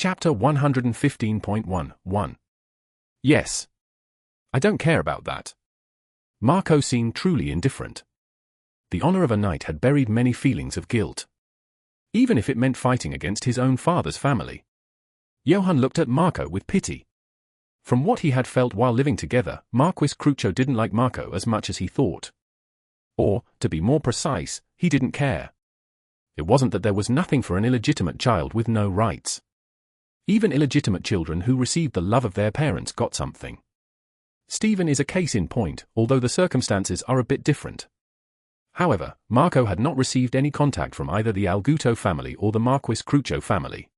Chapter 115.1.1. Yes. I don't care about that. Marco seemed truly indifferent. The honor of a knight had buried many feelings of guilt, even if it meant fighting against his own father's family. Johann looked at Marco with pity. From what he had felt while living together, Marquis Crucho didn't like Marco as much as he thought. Or, to be more precise, he didn't care. It wasn't that there was nothing for an illegitimate child with no rights. Even illegitimate children who received the love of their parents got something. Stephen is a case in point, although the circumstances are a bit different. However, Marco had not received any contact from either the Alguto family or the Marquis Crucho family.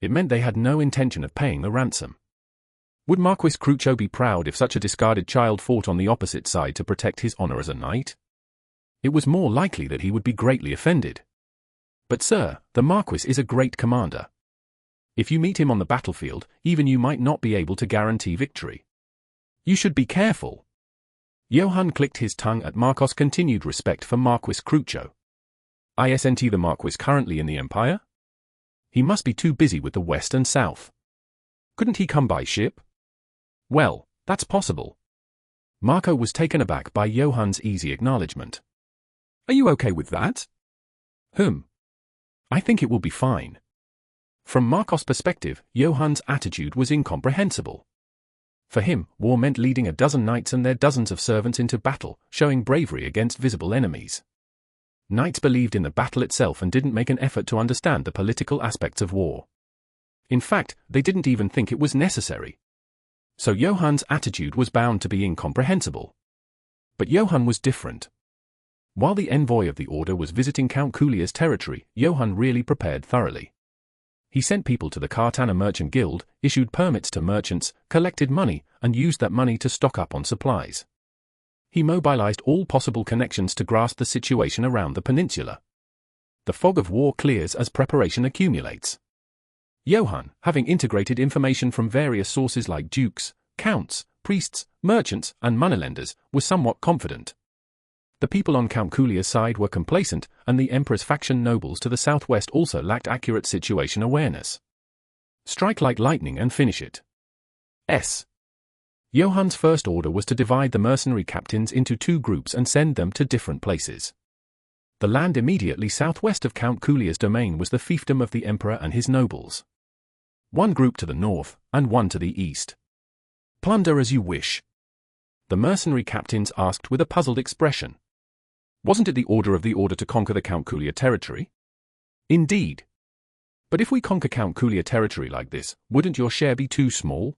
It meant they had no intention of paying the ransom. Would Marquis Crucho be proud if such a discarded child fought on the opposite side to protect his honor as a knight? It was more likely that he would be greatly offended. But sir, the Marquis is a great commander. If you meet him on the battlefield, even you might not be able to guarantee victory. You should be careful. Johann clicked his tongue at Marco's continued respect for Marquis Crucho. Isn't the Marquis currently in the Empire? He must be too busy with the West and South. Couldn't he come by ship? Well, that's possible. Marco was taken aback by Johann's easy acknowledgement. Are you okay with that? I think it will be fine. From Marco's perspective, Johann's attitude was incomprehensible. For him, war meant leading a dozen knights and their dozens of servants into battle, showing bravery against visible enemies. Knights believed in the battle itself and didn't make an effort to understand the political aspects of war. In fact, they didn't even think it was necessary. So Johann's attitude was bound to be incomprehensible. But Johann was different. While the envoy of the order was visiting Count Kulia's territory, Johann really prepared thoroughly. He sent people to the Kartana Merchant Guild, issued permits to merchants, collected money, and used that money to stock up on supplies. He mobilized all possible connections to grasp the situation around the peninsula. The fog of war clears as preparation accumulates. Johann, having integrated information from various sources like dukes, counts, priests, merchants, and moneylenders, was somewhat confident. The people on Count Kulia's side were complacent, and the Emperor's faction nobles to the southwest also lacked accurate situation awareness. Strike like lightning and finish it. Johann's first order was to divide the mercenary captains into two groups and send them to different places. The land immediately southwest of Count Kulia's domain was the fiefdom of the Emperor and his nobles. One group to the north, and one to the east. Plunder as you wish. The mercenary captains asked with a puzzled expression. Wasn't it the order to conquer the Count Kulia territory? Indeed. But if we conquer Count Kulia territory like this, wouldn't your share be too small?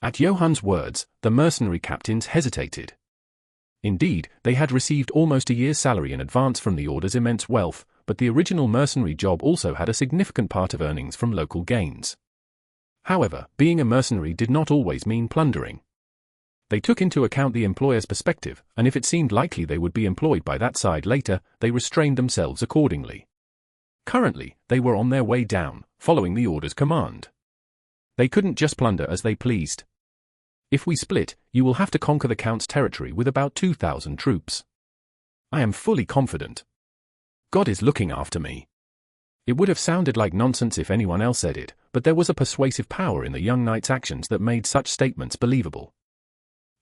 At Johann's words, the mercenary captains hesitated. Indeed, they had received almost a year's salary in advance from the order's immense wealth, but the original mercenary job also had a significant part of earnings from local gains. However, being a mercenary did not always mean plundering. They took into account the employer's perspective, and if it seemed likely they would be employed by that side later, they restrained themselves accordingly. Currently, they were on their way down, following the order's command. They couldn't just plunder as they pleased. If we split, you will have to conquer the Count's territory with about 2,000 troops. I am fully confident. God is looking after me. It would have sounded like nonsense if anyone else said it, but there was a persuasive power in the young knight's actions that made such statements believable.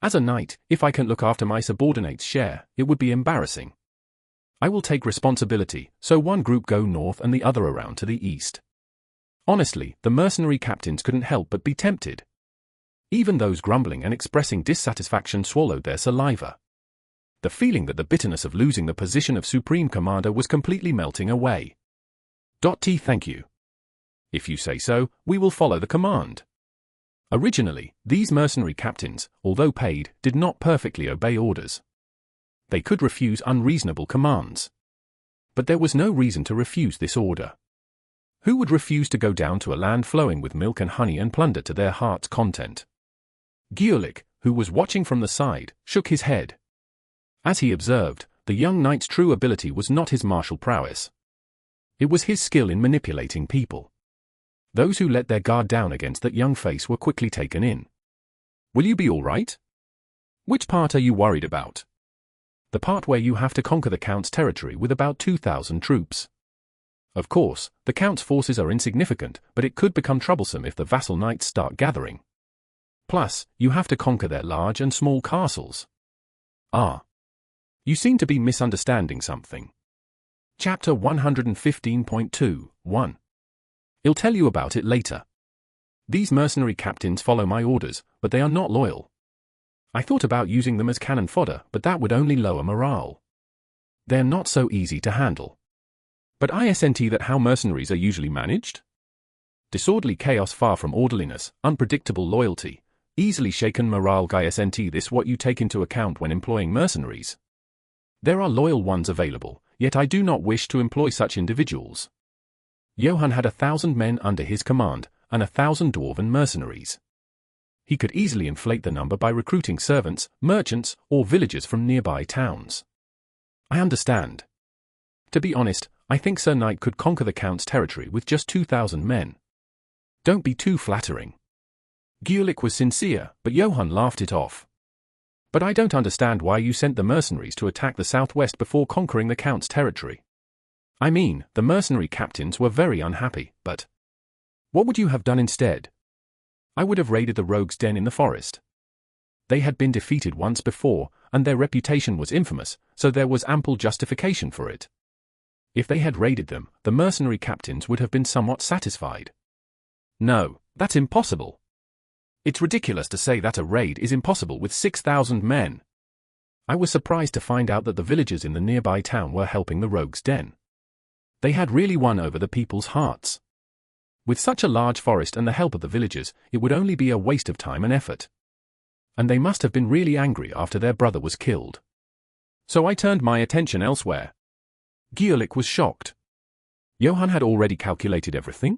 As a knight, if I can't look after my subordinate's share, it would be embarrassing. I will take responsibility, so one group go north and the other around to the east. Honestly, the mercenary captains couldn't help but be tempted. Even those grumbling and expressing dissatisfaction swallowed their saliva. The feeling that the bitterness of losing the position of supreme commander was completely melting away. Thank you. If you say so, we will follow the command. Originally, these mercenary captains, although paid, did not perfectly obey orders. They could refuse unreasonable commands. But there was no reason to refuse this order. Who would refuse to go down to a land flowing with milk and honey and plunder to their heart's content? Gulick, who was watching from the side, shook his head. As he observed, the young knight's true ability was not his martial prowess. It was his skill in manipulating people. Those who let their guard down against that young face were quickly taken in. Will you be all right? Which part are you worried about? The part where you have to conquer the Count's territory with about 2,000 troops. Of course, the Count's forces are insignificant, but it could become troublesome if the vassal knights start gathering. Plus, you have to conquer their large and small castles. Ah. You seem to be misunderstanding something. Chapter 115.2.1. I'll tell you about it later. These mercenary captains follow my orders, but they are not loyal. I thought about using them as cannon fodder, but that would only lower morale. They're not so easy to handle. But isn't that how mercenaries are usually managed? Disorderly chaos far from orderliness, unpredictable loyalty, easily shaken morale. Isn't this what you take into account when employing mercenaries? There are loyal ones available, yet I do not wish to employ such individuals. Johann had 1,000 men under his command, and 1,000 dwarven mercenaries. He could easily inflate the number by recruiting servants, merchants, or villagers from nearby towns. I understand. To be honest, I think Sir Knight could conquer the Count's territory with just 2,000 men. Don't be too flattering. Gulick was sincere, but Johann laughed it off. But I don't understand why you sent the mercenaries to attack the southwest before conquering the Count's territory. I mean, the mercenary captains were very unhappy, but what would you have done instead? I would have raided the rogues' den in the forest. They had been defeated once before, and their reputation was infamous, so there was ample justification for it. If they had raided them, the mercenary captains would have been somewhat satisfied. No, that's impossible. It's ridiculous to say that a raid is impossible with 6,000 men. I was surprised to find out that the villagers in the nearby town were helping the rogues' den. They had really won over the people's hearts. With such a large forest and the help of the villagers, it would only be a waste of time and effort. And they must have been really angry after their brother was killed. So I turned my attention elsewhere. Gulick was shocked. Johann had already calculated everything?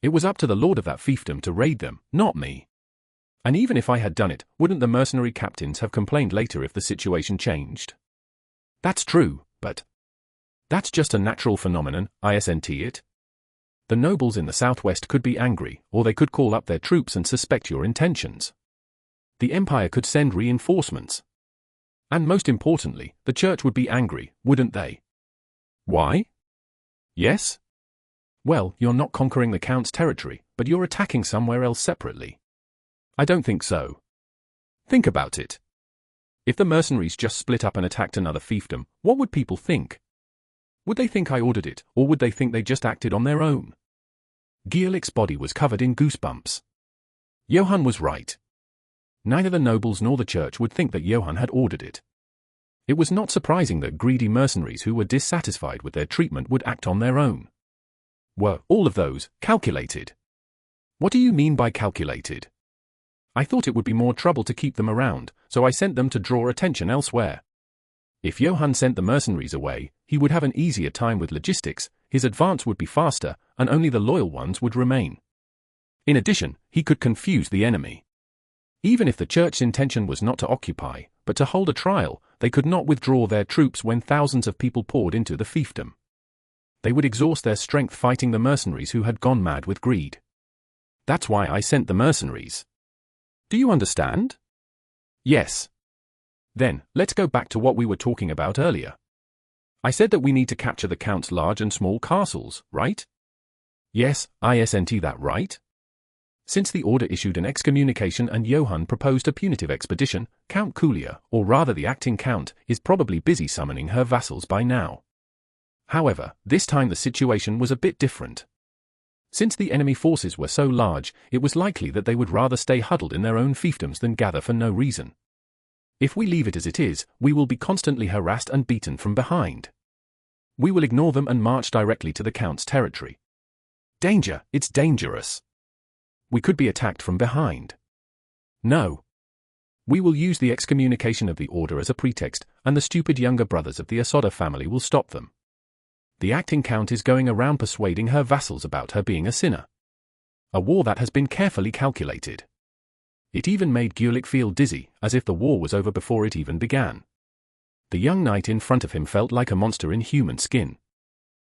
It was up to the lord of that fiefdom to raid them, not me. And even if I had done it, wouldn't the mercenary captains have complained later if the situation changed? That's true, but that's just a natural phenomenon, isn't it? The nobles in the southwest could be angry, or they could call up their troops and suspect your intentions. The empire could send reinforcements. And most importantly, the church would be angry, wouldn't they? Why? Yes? Well, you're not conquering the Count's territory, but you're attacking somewhere else separately. I don't think so. Think about it. If the mercenaries just split up and attacked another fiefdom, what would people think? Would they think I ordered it, or would they think they just acted on their own? Gulick's body was covered in goosebumps. Johann was right. Neither the nobles nor the church would think that Johann had ordered it. It was not surprising that greedy mercenaries who were dissatisfied with their treatment would act on their own. Were all of those calculated? What do you mean by calculated? I thought it would be more trouble to keep them around, so I sent them to draw attention elsewhere. If Johann sent the mercenaries away, he would have an easier time with logistics, his advance would be faster, and only the loyal ones would remain. In addition, he could confuse the enemy. Even if the church's intention was not to occupy, but to hold a trial, they could not withdraw their troops when thousands of people poured into the fiefdom. They would exhaust their strength fighting the mercenaries who had gone mad with greed. That's why I sent the mercenaries. Do you understand? Yes. Then, let's go back to what we were talking about earlier. I said that we need to capture the Count's large and small castles, right? Yes, isn't that right? Since the order issued an excommunication and Johann proposed a punitive expedition, Count Kulia, or rather the acting count, is probably busy summoning her vassals by now. However, this time the situation was a bit different. Since the enemy forces were so large, it was likely that they would rather stay huddled in their own fiefdoms than gather for no reason. If we leave it as it is, we will be constantly harassed and beaten from behind. We will ignore them and march directly to the Count's territory. Danger, it's dangerous. We could be attacked from behind. No. We will use the excommunication of the order as a pretext, and the stupid younger brothers of the Asoda family will stop them. The acting count is going around persuading her vassals about her being a sinner. A war that has been carefully calculated. It even made Gulick feel dizzy, as if the war was over before it even began. The young knight in front of him felt like a monster in human skin.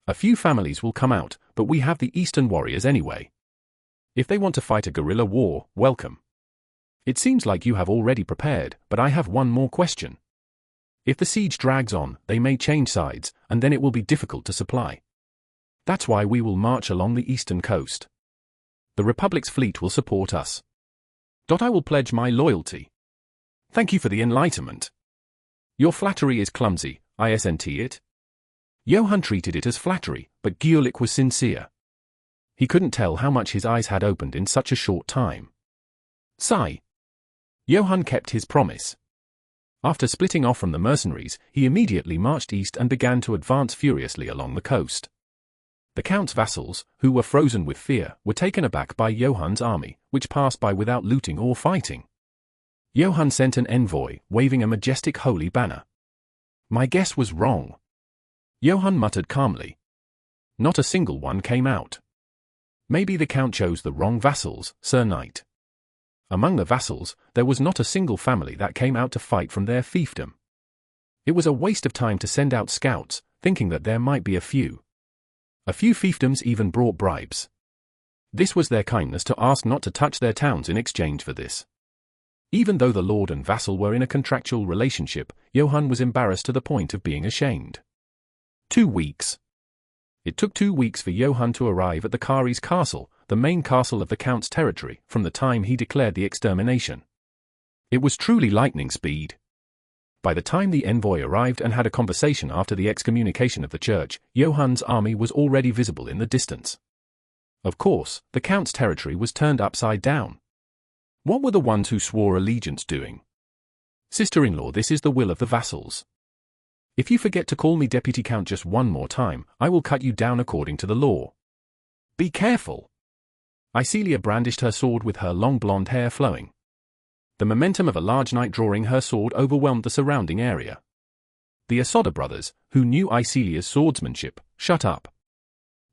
A few families will come out, but we have the Eastern warriors anyway. If they want to fight a guerrilla war, welcome. It seems like you have already prepared, but I have one more question. If the siege drags on, they may change sides, and then it will be difficult to supply. That's why we will march along the eastern coast. The Republic's fleet will support us. I will pledge my loyalty. Thank you for the enlightenment. Your flattery is clumsy, isn't it? Johann treated it as flattery, but Gulick was sincere. He couldn't tell how much his eyes had opened in such a short time. Sigh. Johann kept his promise. After splitting off from the mercenaries, he immediately marched east and began to advance furiously along the coast. The Count's vassals, who were frozen with fear, were taken aback by Johann's army, which passed by without looting or fighting. Johann sent an envoy, waving a majestic holy banner. My guess was wrong. Johann muttered calmly. Not a single one came out. Maybe the Count chose the wrong vassals, Sir Knight. Among the vassals, there was not a single family that came out to fight from their fiefdom. It was a waste of time to send out scouts, thinking that there might be a few. A few fiefdoms even brought bribes. This was their kindness to ask not to touch their towns in exchange for this. Even though the lord and vassal were in a contractual relationship, Johann was embarrassed to the point of being ashamed. 2 weeks. It took 2 weeks for Johann to arrive at the Kari's castle, the main castle of the Count's territory, from the time he declared the extermination. It was truly lightning speed. By the time the envoy arrived and had a conversation after the excommunication of the church, Johann's army was already visible in the distance. Of course, the Count's territory was turned upside down. What were the ones who swore allegiance doing? Sister-in-law, this is the will of the vassals. If you forget to call me Deputy Count just one more time, I will cut you down according to the law. Be careful. Iselia brandished her sword with her long blonde hair flowing. The momentum of a large knight drawing her sword overwhelmed the surrounding area. The Asoda brothers, who knew Iselia's swordsmanship, shut up.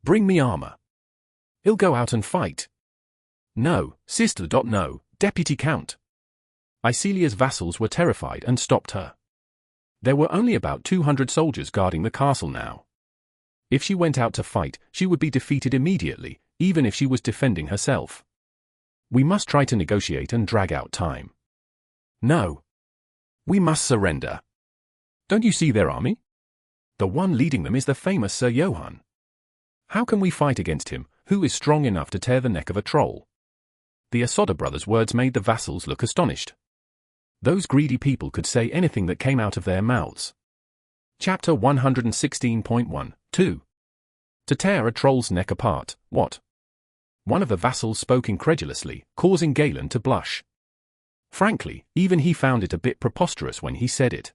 Bring me armor. He'll go out and fight. No, sister. No, Deputy Count. Iselia's vassals were terrified and stopped her. There were only about 200 soldiers guarding the castle now. If she went out to fight, she would be defeated immediately, even if she was defending herself. We must try to negotiate and drag out time. No. We must surrender. Don't you see their army? The one leading them is the famous Sir Johann. How can we fight against him, who is strong enough to tear the neck of a troll? The Asoda brothers' words made the vassals look astonished. Those greedy people could say anything that came out of their mouths. Chapter 116.1, 2. To tear a troll's neck apart, what? One of the vassals spoke incredulously, causing Galen to blush. Frankly, even he found it a bit preposterous when he said it.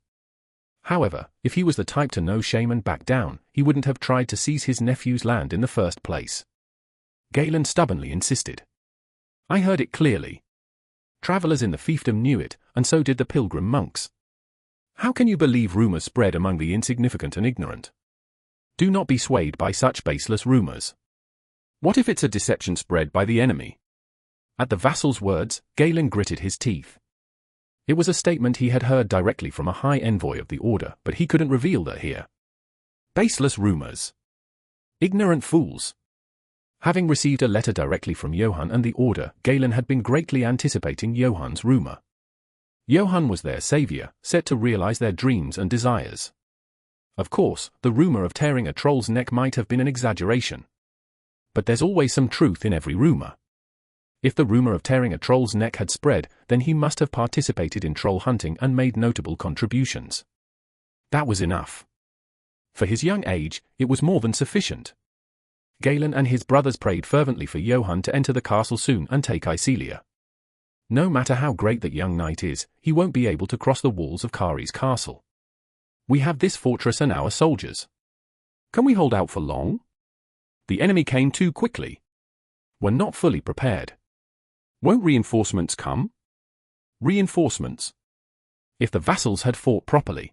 However, if he was the type to know shame and back down, he wouldn't have tried to seize his nephew's land in the first place. Galen stubbornly insisted. I heard it clearly. Travelers in the fiefdom knew it, and so did the pilgrim monks. How can you believe rumors spread among the insignificant and ignorant? Do not be swayed by such baseless rumors. What if it's a deception spread by the enemy? At the vassal's words, Galen gritted his teeth. It was a statement he had heard directly from a high envoy of the order, but he couldn't reveal that here. Baseless rumors. Ignorant fools. Having received a letter directly from Johann and the order, Galen had been greatly anticipating Johann's rumor. Johann was their savior, set to realize their dreams and desires. Of course, the rumor of tearing a troll's neck might have been an exaggeration. But there's always some truth in every rumor. If the rumor of tearing a troll's neck had spread, then he must have participated in troll hunting and made notable contributions. That was enough. For his young age, it was more than sufficient. Galen and his brothers prayed fervently for Johann to enter the castle soon and take Iselia. No matter how great that young knight is, he won't be able to cross the walls of Kari's castle. We have this fortress and our soldiers. Can we hold out for long? The enemy came too quickly. We're not fully prepared. Won't reinforcements come? Reinforcements. If the vassals had fought properly.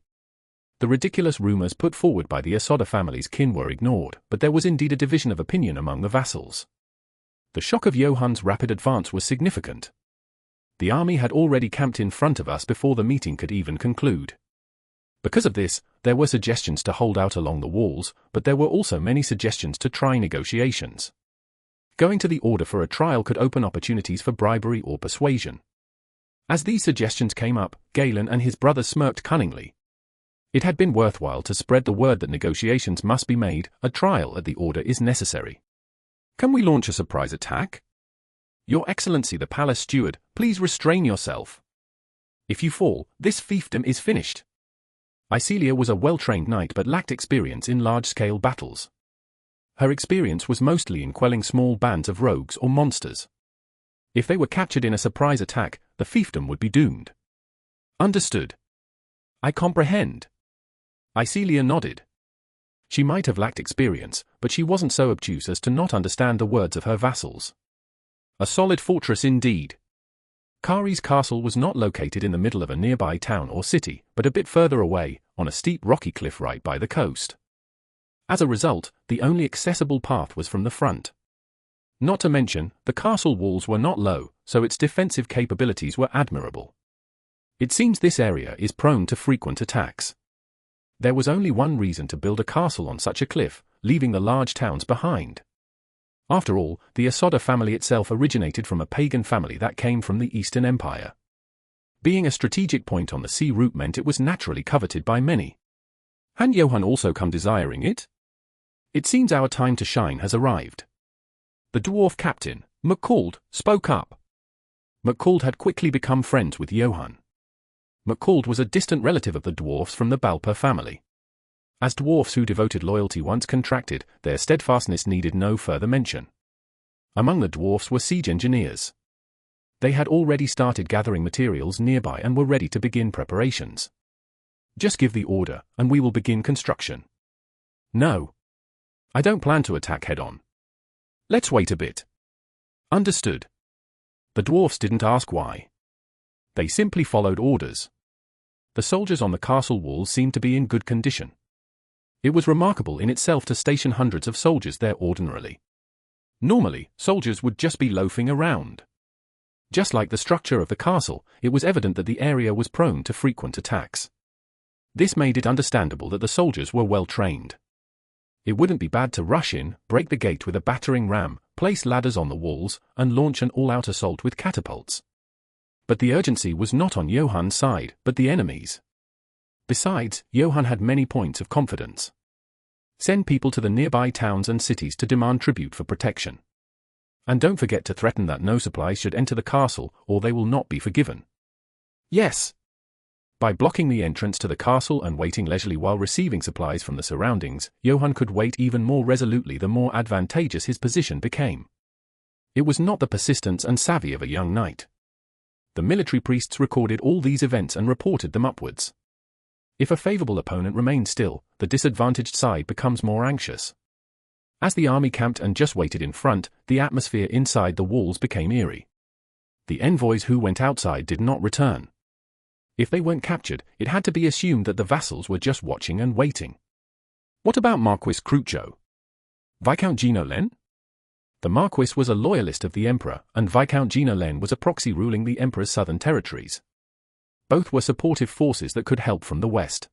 The ridiculous rumors put forward by the Asoda family's kin were ignored, but there was indeed a division of opinion among the vassals. The shock of Johann's rapid advance was significant. The army had already camped in front of us before the meeting could even conclude. Because of this, there were suggestions to hold out along the walls, but there were also many suggestions to try negotiations. Going to the order for a trial could open opportunities for bribery or persuasion. As these suggestions came up, Galen and his brother smirked cunningly. It had been worthwhile to spread the word that negotiations must be made, a trial at the order is necessary. Can we launch a surprise attack? Your Excellency the Palace Steward, please restrain yourself. If you fall, this fiefdom is finished. Icelia was a well-trained knight but lacked experience in large-scale battles. Her experience was mostly in quelling small bands of rogues or monsters. If they were captured in a surprise attack, the fiefdom would be doomed. Understood. I comprehend. Icelia nodded. She might have lacked experience, but she wasn't so obtuse as to not understand the words of her vassals. A solid fortress indeed. Kari's castle was not located in the middle of a nearby town or city, but a bit further away, on a steep rocky cliff right by the coast. As a result, the only accessible path was from the front. Not to mention, the castle walls were not low, so its defensive capabilities were admirable. It seems this area is prone to frequent attacks. There was only one reason to build a castle on such a cliff, leaving the large towns behind. After all, the Asoda family itself originated from a pagan family that came from the Eastern Empire. Being a strategic point on the sea route meant it was naturally coveted by many. Had Johann also come desiring it? It seems our time to shine has arrived. The dwarf captain, McCalled, spoke up. McCalled had quickly become friends with Johann. McCalled was a distant relative of the dwarfs from the Balper family. As dwarfs who devoted loyalty once contracted, their steadfastness needed no further mention. Among the dwarfs were siege engineers. They had already started gathering materials nearby and were ready to begin preparations. Just give the order, and we will begin construction. No. I don't plan to attack head-on. Let's wait a bit. Understood. The dwarfs didn't ask why. They simply followed orders. The soldiers on the castle walls seemed to be in good condition. It was remarkable in itself to station hundreds of soldiers there ordinarily. Normally, soldiers would just be loafing around. Just like the structure of the castle, it was evident that the area was prone to frequent attacks. This made it understandable that the soldiers were well trained. It wouldn't be bad to rush in, break the gate with a battering ram, place ladders on the walls, and launch an all-out assault with catapults. But the urgency was not on Johann's side, but the enemy's. Besides, Johann had many points of confidence. Send people to the nearby towns and cities to demand tribute for protection. And don't forget to threaten that no supplies should enter the castle, or they will not be forgiven. Yes. By blocking the entrance to the castle and waiting leisurely while receiving supplies from the surroundings, Johann could wait even more resolutely the more advantageous his position became. It was not the persistence and savvy of a young knight. The military priests recorded all these events and reported them upwards. If a favorable opponent remained still, the disadvantaged side becomes more anxious. As the army camped and just waited in front, the atmosphere inside the walls became eerie. The envoys who went outside did not return. If they weren't captured, it had to be assumed that the vassals were just watching and waiting. What about Marquis Crucho? Viscount Gino Len? The Marquis was a loyalist of the Emperor, and Viscount Gino Len was a proxy ruling the Emperor's southern territories. Both were supportive forces that could help from the west.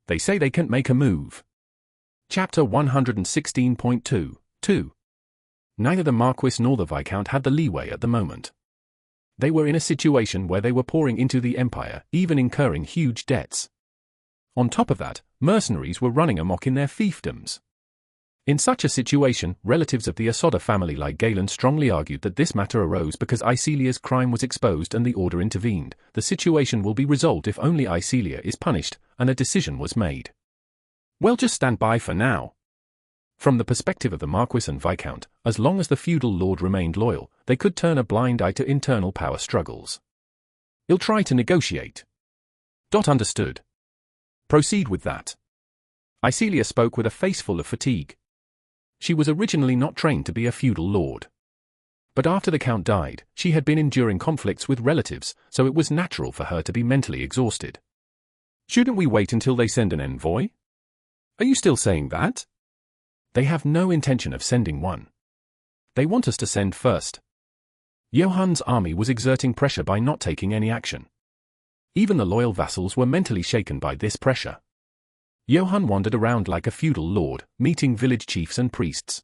They say they can't make a move. Chapter 116.2. Neither the Marquis nor the Viscount had the leeway at the moment. They were in a situation where they were pouring into the Empire, even incurring huge debts. On top of that, mercenaries were running amok in their fiefdoms. In such a situation, relatives of the Asoda family like Galen strongly argued that this matter arose because Icelia's crime was exposed and the order intervened. The situation will be resolved if only Icelia is punished, and a decision was made. Well, just stand by for now. From the perspective of the Marquis and Viscount, as long as the feudal lord remained loyal, they could turn a blind eye to internal power struggles. He'll try to negotiate. Understood. Proceed with that. Icelia spoke with a face full of fatigue. She was originally not trained to be a feudal lord. But after the Count died, she had been enduring conflicts with relatives, so it was natural for her to be mentally exhausted. Shouldn't we wait until they send an envoy? Are you still saying that? They have no intention of sending one. They want us to send first. Johann's army was exerting pressure by not taking any action. Even the loyal vassals were mentally shaken by this pressure. Johann wandered around like a feudal lord, meeting village chiefs and priests.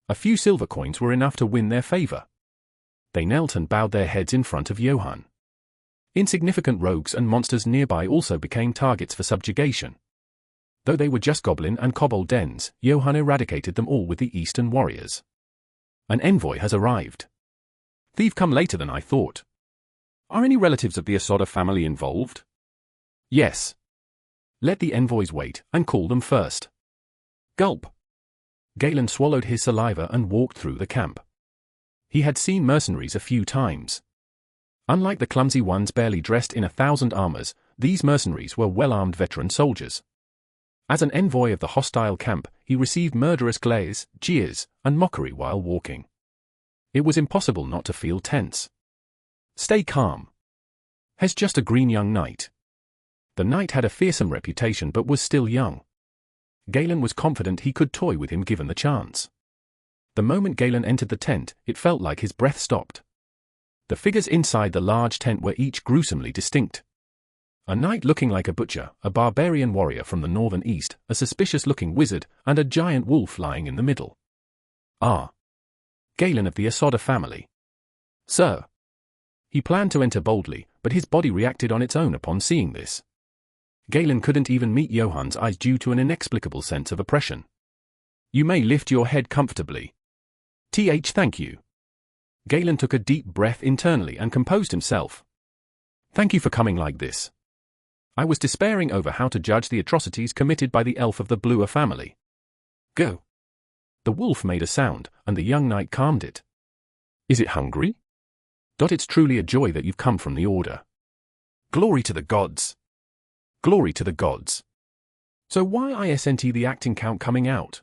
A few silver coins were enough to win their favor. They knelt and bowed their heads in front of Johann. Insignificant rogues and monsters nearby also became targets for subjugation. Though they were just goblin and kobold dens, Johann eradicated them all with the Eastern warriors. An envoy has arrived. They've come later than I thought. Are any relatives of the Asoda family involved? Yes. Let the envoys wait, and call them first. Gulp. Galen swallowed his saliva and walked through the camp. He had seen mercenaries a few times. Unlike the clumsy ones barely dressed in 1,000 armors, these mercenaries were well-armed veteran soldiers. As an envoy of the hostile camp, he received murderous glares, jeers, and mockery while walking. It was impossible not to feel tense. Stay calm. He's just a green young knight. The knight had a fearsome reputation but was still young. Galen was confident he could toy with him given the chance. The moment Galen entered the tent, it felt like his breath stopped. The figures inside the large tent were each gruesomely distinct. A knight looking like a butcher, a barbarian warrior from the northern east, a suspicious-looking wizard, and a giant wolf lying in the middle. Ah. Galen of the Asoda family. Sir. He planned to enter boldly, but his body reacted on its own upon seeing this. Galen couldn't even meet Johann's eyes due to an inexplicable sense of oppression. You may lift your head comfortably. Thank you. Galen took a deep breath internally and composed himself. Thank you for coming like this. I was despairing over how to judge the atrocities committed by the elf of the Bluer family. Go. The wolf made a sound, and the young knight calmed it. Is it hungry? It's truly a joy that you've come from the order. Glory to the gods. Glory to the gods. So why isn't the acting count coming out?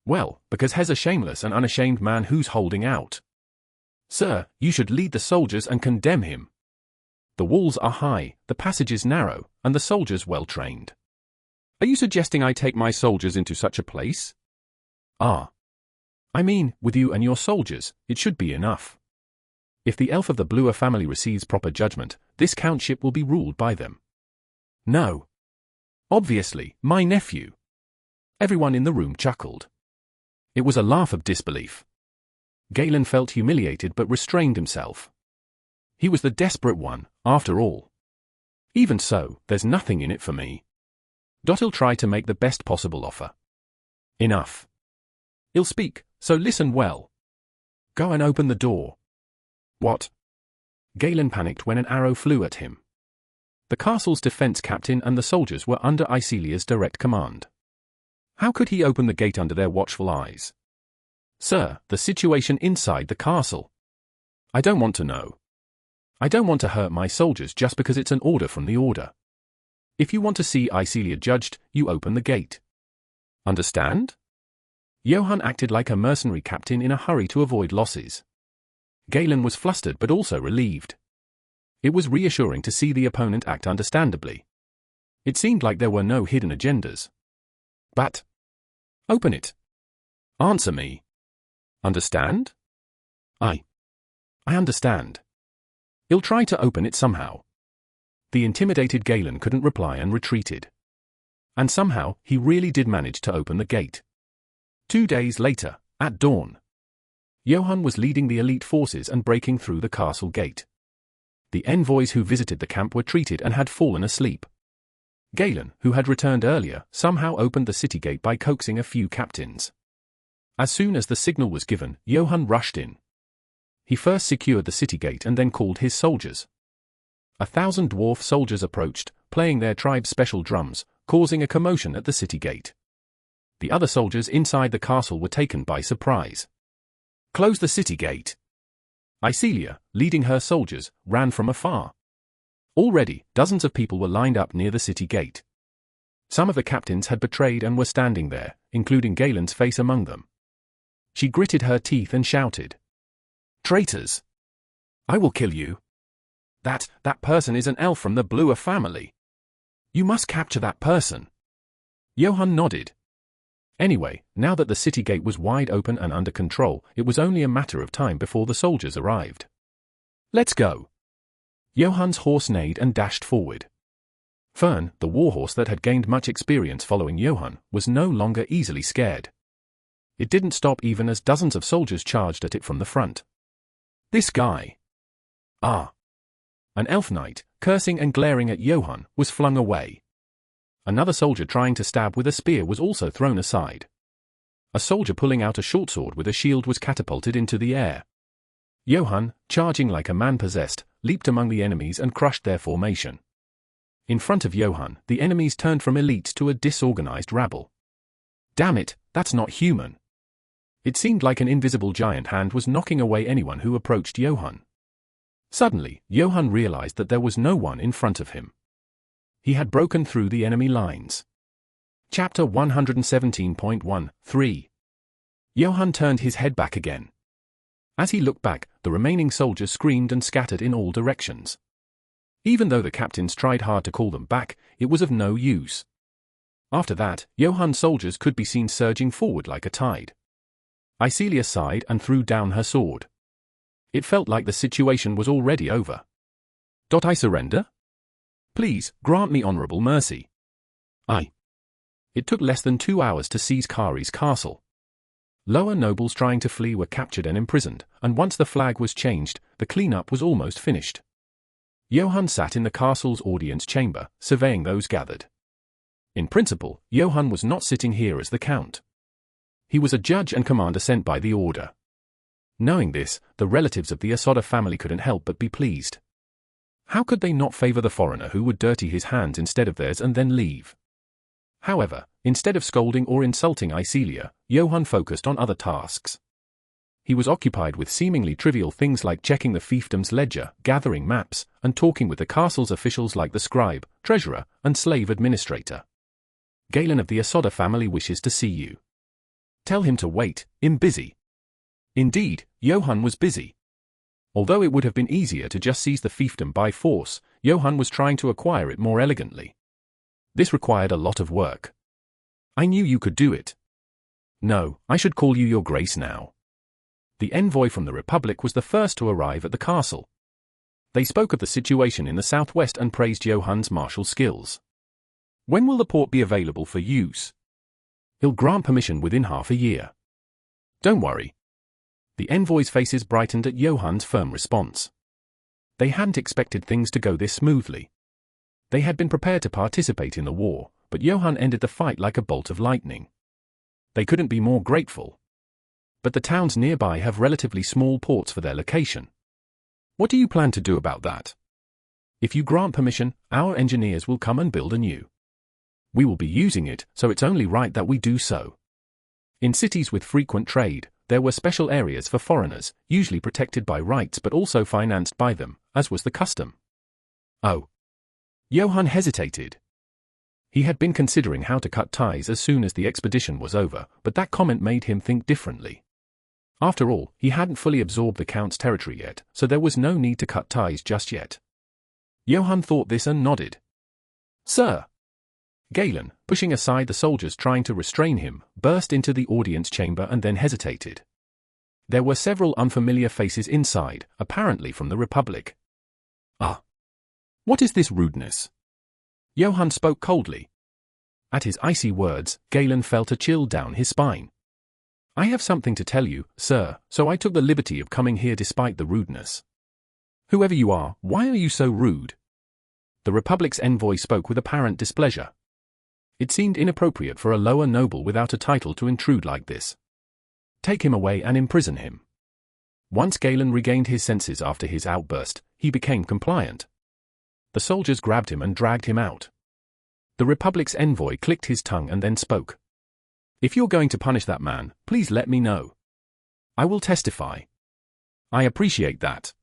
Well, because he's a shameless and unashamed man who's holding out. Sir, you should lead the soldiers and condemn him. The walls are high, the passages narrow, and the soldiers well-trained. Are you suggesting I take my soldiers into such a place? Ah. I mean, with you and your soldiers, it should be enough. If the elf of the Bluer family receives proper judgment, this countship will be ruled by them. No. Obviously, my nephew. Everyone in the room chuckled. It was a laugh of disbelief. Galen felt humiliated but restrained himself. He was the desperate one, after all. Even so, there's nothing in it for me. I'll try to make the best possible offer. Enough. I'll speak, so listen well. Go and open the door. What? Galen panicked when an arrow flew at him. The castle's defense captain and the soldiers were under Iselia's direct command. How could he open the gate under their watchful eyes? Sir, the situation inside the castle. I don't want to know. I don't want to hurt my soldiers just because it's an order from the order. If you want to see Iselia judged, you open the gate. Understand? Johann acted like a mercenary captain in a hurry to avoid losses. Galen was flustered but also relieved. It was reassuring to see the opponent act understandably. It seemed like there were no hidden agendas. But open it. Answer me. Understand? I understand. I'll try to open it somehow. The intimidated Galen couldn't reply and retreated. And somehow, he really did manage to open the gate. 2 days later, at dawn, Johann was leading the elite forces and breaking through the castle gate. The envoys who visited the camp were treated and had fallen asleep. Galen, who had returned earlier, somehow opened the city gate by coaxing a few captains. As soon as the signal was given, Johann rushed in. He first secured the city gate and then called his soldiers. 1,000 dwarf soldiers approached, playing their tribe's special drums, causing a commotion at the city gate. The other soldiers inside the castle were taken by surprise. Close the city gate. Iselia, leading her soldiers, ran from afar. Already, dozens of people were lined up near the city gate. Some of the captains had betrayed and were standing there, including Galen's face among them. She gritted her teeth and shouted. Traitors! I will kill you. That person is an elf from the Bluer family. You must capture that person. Johann nodded. Anyway, now that the city gate was wide open and under control, it was only a matter of time before the soldiers arrived. Let's go. Johann's horse neighed and dashed forward. Fern, the warhorse that had gained much experience following Johann, was no longer easily scared. It didn't stop even as dozens of soldiers charged at it from the front. This guy. Ah. An elf knight, cursing and glaring at Johann, was flung away. Another soldier trying to stab with a spear was also thrown aside. A soldier pulling out a short sword with a shield was catapulted into the air. Johann, charging like a man possessed, leaped among the enemies and crushed their formation. In front of Johann, the enemies turned from elites to a disorganized rabble. Damn it, that's not human. It seemed like an invisible giant hand was knocking away anyone who approached Johann. Suddenly, Johann realized that there was no one in front of him. He had broken through the enemy lines. Chapter 117.13. Johann turned his head back again. As he looked back, the remaining soldiers screamed and scattered in all directions. Even though the captains tried hard to call them back, it was of no use. After that, Johann's soldiers could be seen surging forward like a tide. Icelia sighed and threw down her sword. It felt like the situation was already over. I surrender? Please, grant me honorable mercy. It took less than 2 hours to seize Kari's castle. Lower nobles trying to flee were captured and imprisoned, and once the flag was changed, the cleanup was almost finished. Johann sat in the castle's audience chamber, surveying those gathered. In principle, Johann was not sitting here as the count. He was a judge and commander sent by the order. Knowing this, the relatives of the Asada family couldn't help but be pleased. How could they not favor the foreigner who would dirty his hands instead of theirs and then leave? However, instead of scolding or insulting Icelia, Johann focused on other tasks. He was occupied with seemingly trivial things like checking the fiefdom's ledger, gathering maps, and talking with the castle's officials like the scribe, treasurer, and slave administrator. Galen of the Asada family wishes to see you. Tell him to wait, I'm busy. Indeed, Johann was busy. Although it would have been easier to just seize the fiefdom by force, Johann was trying to acquire it more elegantly. This required a lot of work. I knew you could do it. No, I should call you your grace now. The envoy from the Republic was the first to arrive at the castle. They spoke of the situation in the southwest and praised Johann's martial skills. When will the port be available for use? He'll grant permission within half a year. Don't worry. The envoys' faces brightened at Johann's firm response. They hadn't expected things to go this smoothly. They had been prepared to participate in the war, but Johann ended the fight like a bolt of lightning. They couldn't be more grateful. But the towns nearby have relatively small ports for their location. What do you plan to do about that? If you grant permission, our engineers will come and build anew. We will be using it, so it's only right that we do so. In cities with frequent trade, there were special areas for foreigners, usually protected by rights but also financed by them, as was the custom. Oh. Johann hesitated. He had been considering how to cut ties as soon as the expedition was over, but that comment made him think differently. After all, he hadn't fully absorbed the Count's territory yet, so there was no need to cut ties just yet. Johann thought this and nodded. Sir! Galen, pushing aside the soldiers trying to restrain him, burst into the audience chamber and then hesitated. There were several unfamiliar faces inside, apparently from the Republic. Ah! What is this rudeness? Johann spoke coldly. At his icy words, Galen felt a chill down his spine. I have something to tell you, sir, so I took the liberty of coming here despite the rudeness. Whoever you are, why are you so rude? The Republic's envoy spoke with apparent displeasure. It seemed inappropriate for a lower noble without a title to intrude like this. Take him away and imprison him. Once Galen regained his senses after his outburst, he became compliant. The soldiers grabbed him and dragged him out. The Republic's envoy clicked his tongue and then spoke. If you're going to punish that man, please let me know. I will testify. I appreciate that.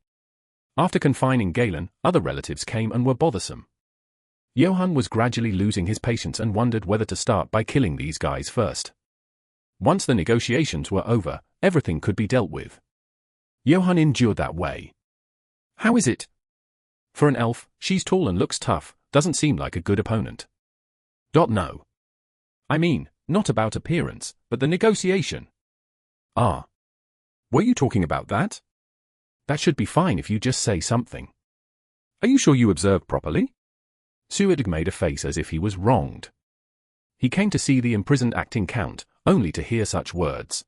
After confining Galen, other relatives came and were bothersome. Johann was gradually losing his patience and wondered whether to start by killing these guys first. Once the negotiations were over, everything could be dealt with. Johann endured that way. How is it? For an elf, she's tall and looks tough, doesn't seem like a good opponent. No. I mean, not about appearance, but the negotiation. Ah. Were you talking about that? That should be fine if you just say something. Are you sure you observed properly? Suedig made a face as if he was wronged. He came to see the imprisoned acting count, only to hear such words.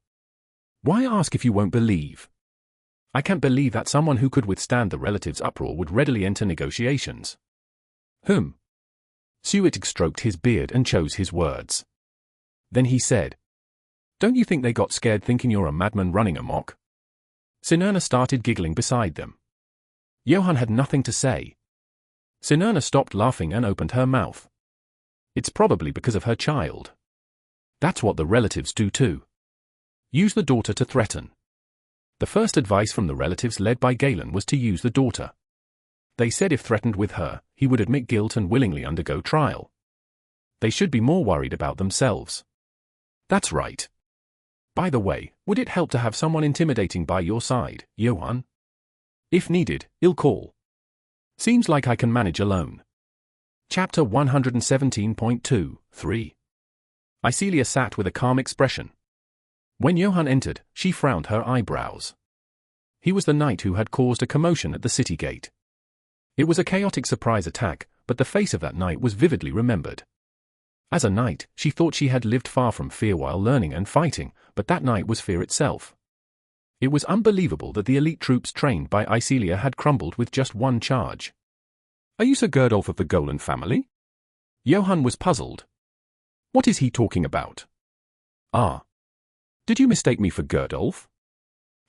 Why ask if you won't believe? I can't believe that someone who could withstand the relatives' uproar would readily enter negotiations. Suitig stroked his beard and chose his words. Then he said, "Don't you think they got scared thinking you're a madman running amok?" Sinerna started giggling beside them. Johan had nothing to say. Sinerna stopped laughing and opened her mouth. It's probably because of her child. That's what the relatives do too. Use the daughter to threaten. The first advice from the relatives led by Galen was to use the daughter. They said if threatened with her, he would admit guilt and willingly undergo trial. They should be more worried about themselves. That's right. By the way, would it help to have someone intimidating by your side, Johan? If needed, I'll call. Seems like I can manage alone. Chapter 117.2.3. Icelia sat with a calm expression. When Johan entered, she frowned her eyebrows. He was the knight who had caused a commotion at the city gate. It was a chaotic surprise attack, but the face of that knight was vividly remembered. As a knight, she thought she had lived far from fear while learning and fighting, but that night was fear itself. It was unbelievable that the elite troops trained by Icelia had crumbled with just one charge. Are you Sir Gerdolf of the Golan family? Johan was puzzled. What is he talking about? Ah. Did you mistake me for Gerdolf?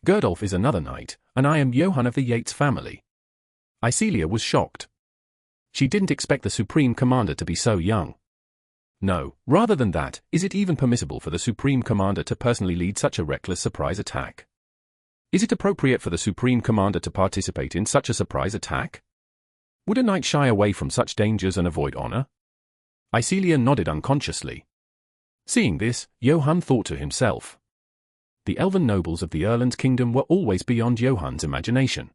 Gerdolf is another knight, and I am Johan of the Yates family. Icelia was shocked. She didn't expect the Supreme Commander to be so young. No, rather than that, is it even permissible for the Supreme Commander to personally lead such a reckless surprise attack? Is it appropriate for the Supreme Commander to participate in such a surprise attack? Would a knight shy away from such dangers and avoid honor? Icelia nodded unconsciously. Seeing this, Johan thought to himself. The elven nobles of the Erland kingdom were always beyond Johan's imagination.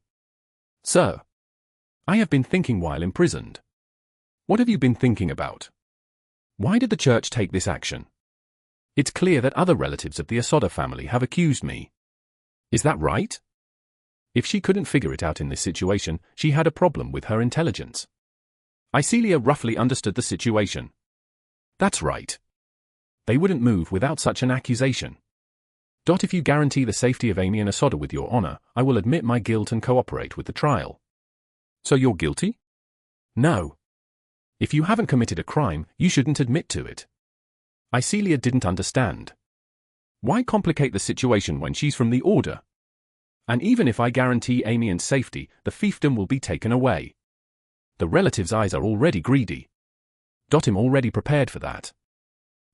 Sir, I have been thinking while imprisoned. What have you been thinking about? Why did the church take this action? It's clear that other relatives of the Asoda family have accused me. Is that right? If she couldn't figure it out in this situation, she had a problem with her intelligence. Icelia roughly understood the situation. That's right. They wouldn't move without such an accusation. If you guarantee the safety of Amy and Asoda with your honor, I will admit my guilt and cooperate with the trial. So you're guilty? No. If you haven't committed a crime, you shouldn't admit to it. Icelia didn't understand. Why complicate the situation when she's from the Order? And even if I guarantee Amien's safety, the fiefdom will be taken away. The relatives' eyes are already greedy. I'm already prepared for that.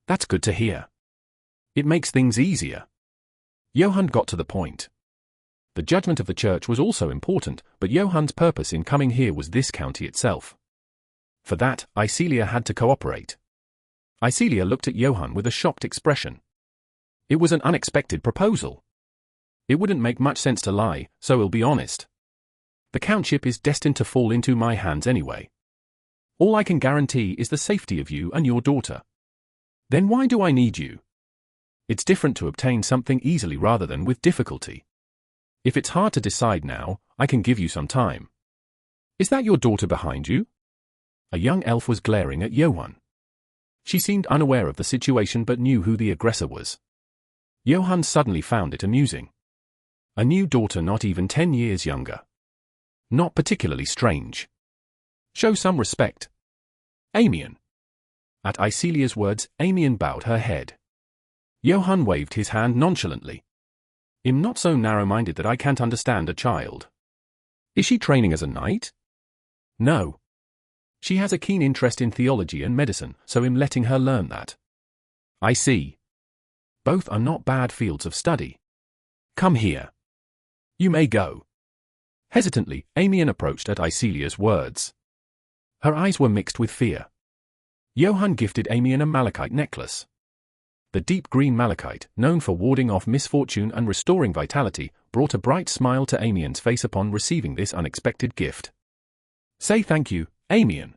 That's good to hear. It makes things easier. Johan got to the point. The judgment of the church was also important, but Johan's purpose in coming here was this county itself. For that, Icelia had to cooperate. Icelia looked at Johan with a shocked expression. It was an unexpected proposal. It wouldn't make much sense to lie, so I'll be honest. The countship is destined to fall into my hands anyway. All I can guarantee is the safety of you and your daughter. Then why do I need you? It's different to obtain something easily rather than with difficulty. If it's hard to decide now, I can give you some time. Is that your daughter behind you? A young elf was glaring at Johan. She seemed unaware of the situation but knew who the aggressor was. Johan suddenly found it amusing. A new daughter not even 10 years younger. Not particularly strange. Show some respect. Amien. At Icelia's words, Amien bowed her head. Johan waved his hand nonchalantly. I'm not so narrow-minded that I can't understand a child. Is she training as a knight? No. She has a keen interest in theology and medicine, so I'm letting her learn that. I see. Both are not bad fields of study. Come here. You may go. Hesitantly, Amien approached at Icelia's words. Her eyes were mixed with fear. Johan gifted Amien a malachite necklace. The deep green malachite, known for warding off misfortune and restoring vitality, brought a bright smile to Amien's face upon receiving this unexpected gift. Say thank you, Amien.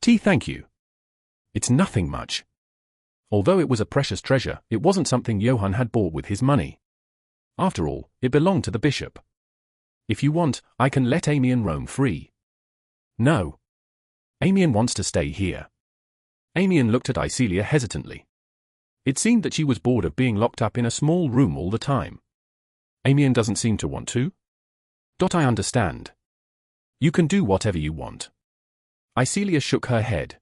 Thank you. It's nothing much. Although it was a precious treasure, it wasn't something Johan had bought with his money. After all, it belonged to the bishop. If you want, I can let Amien roam free. No. Amien wants to stay here. Amien looked at Icelia hesitantly. It seemed that she was bored of being locked up in a small room all the time. Amien doesn't seem to want to. I understand. You can do whatever you want. Icelia shook her head.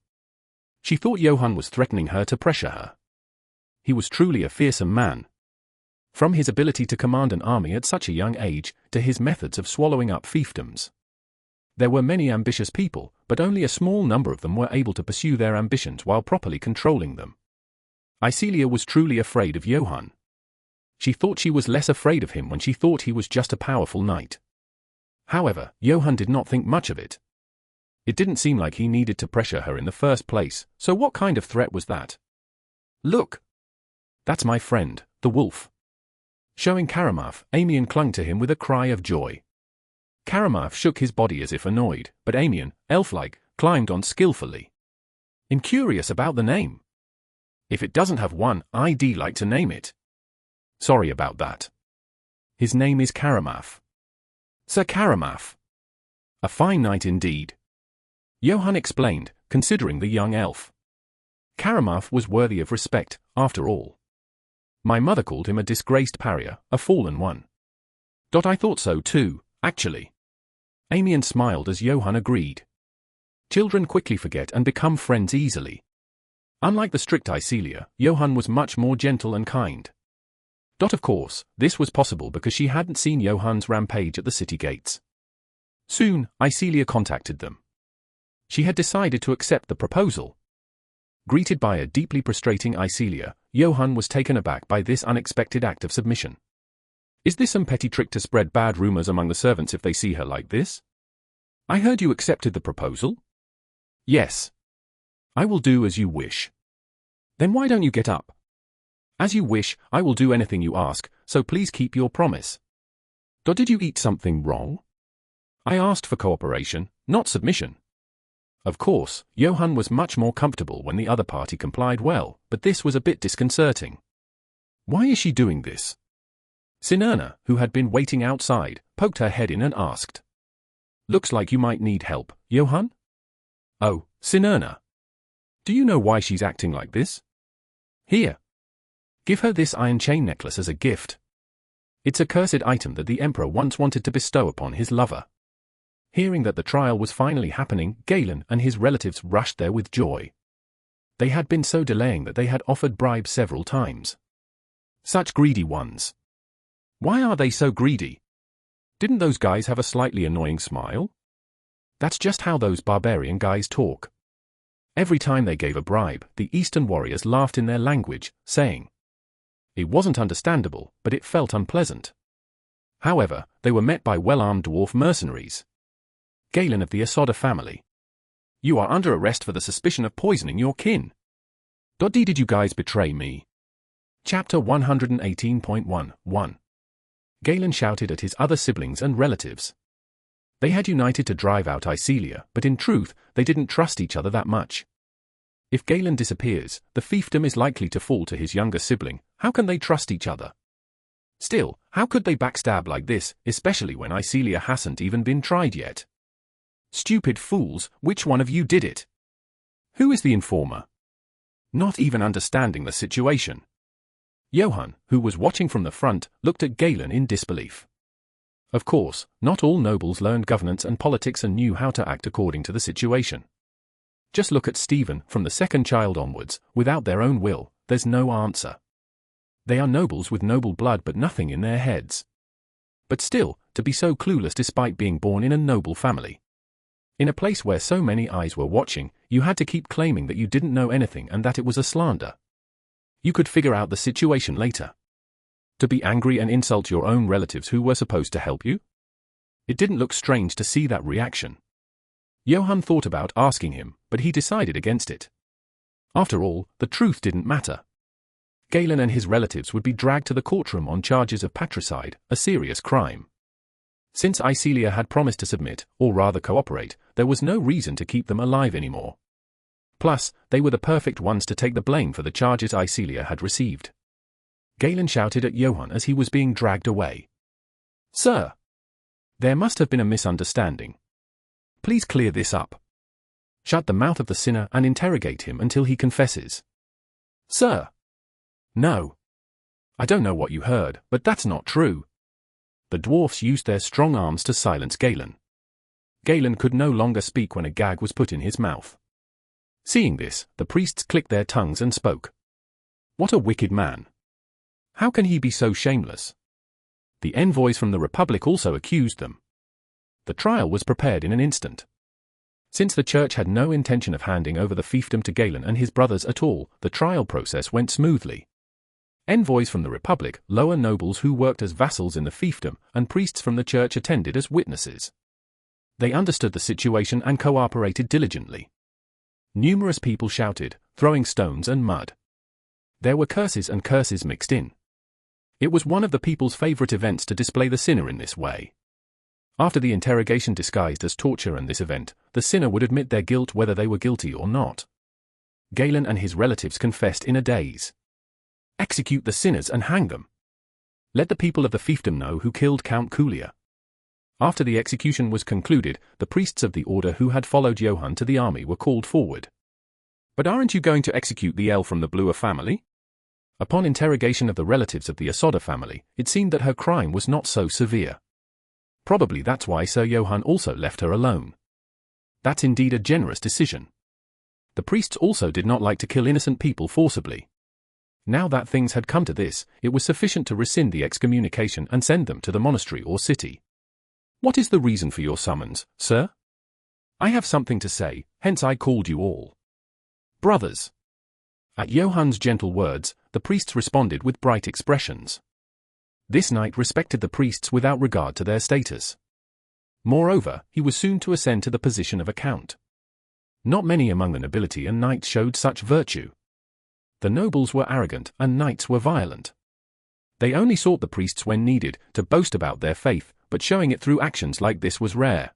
She thought Johann was threatening her to pressure her. He was truly a fearsome man. From his ability to command an army at such a young age, to his methods of swallowing up fiefdoms. There were many ambitious people, but only a small number of them were able to pursue their ambitions while properly controlling them. Icelia was truly afraid of Johann. She thought she was less afraid of him when she thought he was just a powerful knight. However, Johann did not think much of it. It didn't seem like he needed to pressure her in the first place, so what kind of threat was that? Look! That's my friend, the wolf. Showing Karamaf, Amian clung to him with a cry of joy. Karamaf shook his body as if annoyed, but Amian, elf-like, climbed on skillfully. Incurious about the name. If it doesn't have one, I'd like to name it. Sorry about that. His name is Karamaf. Sir Karamaf. A fine knight indeed. Johann explained, considering the young elf. Karamaf was worthy of respect, after all. My mother called him a disgraced pariah, a fallen one. I thought so too, actually. Amian smiled as Johann agreed. Children quickly forget and become friends easily. Unlike the strict Icelia, Johann was much more gentle and kind. Of course, this was possible because she hadn't seen Johann's rampage at the city gates. Soon, Icelia contacted them. She had decided to accept the proposal. Greeted by a deeply prostrating Icelia, Johann was taken aback by this unexpected act of submission. Is this some petty trick to spread bad rumors among the servants if they see her like this? I heard you accepted the proposal? Yes. I will do as you wish. Then why don't you get up? As you wish, I will do anything you ask, so please keep your promise. Did you eat something wrong? I asked for cooperation, not submission. Of course, Johann was much more comfortable when the other party complied well, but this was a bit disconcerting. Why is she doing this? Sinerna, who had been waiting outside, poked her head in and asked. Looks like you might need help, Johann? Oh, Sinerna. Do you know why she's acting like this? Here. Give her this iron chain necklace as a gift. It's a cursed item that the Emperor once wanted to bestow upon his lover. Hearing that the trial was finally happening, Galen and his relatives rushed there with joy. They had been so delaying that they had offered bribes several times. Such greedy ones. Why are they so greedy? Didn't those guys have a slightly annoying smile? That's just how those barbarian guys talk. Every time they gave a bribe, the Eastern warriors laughed in their language, saying, it wasn't understandable, but it felt unpleasant. However, they were met by well-armed dwarf mercenaries. Galen of the Asoda family. You are under arrest for the suspicion of poisoning your kin. Did you guys betray me? Chapter 118.1.1. Galen shouted at his other siblings and relatives. They had united to drive out Icelia, but in truth, they didn't trust each other that much. If Galen disappears, the fiefdom is likely to fall to his younger sibling. How can they trust each other? Still, how could they backstab like this, especially when Icelia hasn't even been tried yet? Stupid fools, which one of you did it? Who is the informer? Not even understanding the situation. Johann, who was watching from the front, looked at Galen in disbelief. Of course, not all nobles learned governance and politics and knew how to act according to the situation. Just look at Stephen, from the second child onwards, without their own will, there's no answer. They are nobles with noble blood but nothing in their heads. But still, to be so clueless despite being born in a noble family. In a place where so many eyes were watching, you had to keep claiming that you didn't know anything and that it was a slander. You could figure out the situation later. To be angry and insult your own relatives who were supposed to help you? It didn't look strange to see that reaction. Johann thought about asking him, but he decided against it. After all, the truth didn't matter. Galen and his relatives would be dragged to the courtroom on charges of patricide, a serious crime. Since Icelia had promised to submit, or rather cooperate, there was no reason to keep them alive anymore. Plus, they were the perfect ones to take the blame for the charges Icelia had received. Galen shouted at Johann as he was being dragged away. Sir! There must have been a misunderstanding. Please clear this up. Shut the mouth of the sinner and interrogate him until he confesses. Sir! No. I don't know what you heard, but that's not true. The dwarfs used their strong arms to silence Galen. Galen could no longer speak when a gag was put in his mouth. Seeing this, the priests clicked their tongues and spoke. What a wicked man! How can he be so shameless? The envoys from the Republic also accused them. The trial was prepared in an instant. Since the church had no intention of handing over the fiefdom to Galen and his brothers at all, the trial process went smoothly. Envoys from the Republic, lower nobles who worked as vassals in the fiefdom, and priests from the church attended as witnesses. They understood the situation and cooperated diligently. Numerous people shouted, throwing stones and mud. There were curses and curses mixed in. It was one of the people's favorite events to display the sinner in this way. After the interrogation disguised as torture and this event, the sinner would admit their guilt whether they were guilty or not. Galen and his relatives confessed in a daze. Execute the sinners and hang them. Let the people of the fiefdom know who killed Count Kulia. After the execution was concluded, the priests of the order who had followed Johann to the army were called forward. But aren't you going to execute the elf from the Blua family? Upon interrogation of the relatives of the Asoda family, it seemed that her crime was not so severe. Probably that's why Sir Johann also left her alone. That's indeed a generous decision. The priests also did not like to kill innocent people forcibly. Now that things had come to this, it was sufficient to rescind the excommunication and send them to the monastery or city. What is the reason for your summons, sir? I have something to say, hence I called you all. Brothers. At Johann's gentle words, the priests responded with bright expressions. This knight respected the priests without regard to their status. Moreover, he was soon to ascend to the position of a count. Not many among the nobility and knights showed such virtue. The nobles were arrogant and knights were violent. They only sought the priests when needed to boast about their faith, but showing it through actions like this was rare.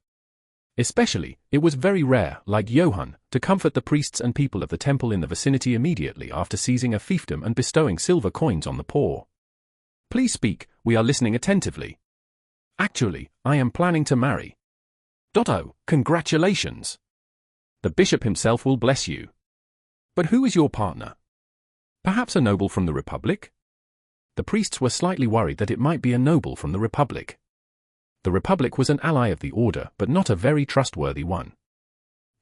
Especially, it was very rare, like Johann, to comfort the priests and people of the temple in the vicinity immediately after seizing a fiefdom and bestowing silver coins on the poor. Please speak, we are listening attentively. Actually, I am planning to marry. Oh, congratulations. The bishop himself will bless you. But who is your partner? Perhaps a noble from the Republic? The priests were slightly worried that it might be a noble from the Republic. The Republic was an ally of the Order, but not a very trustworthy one.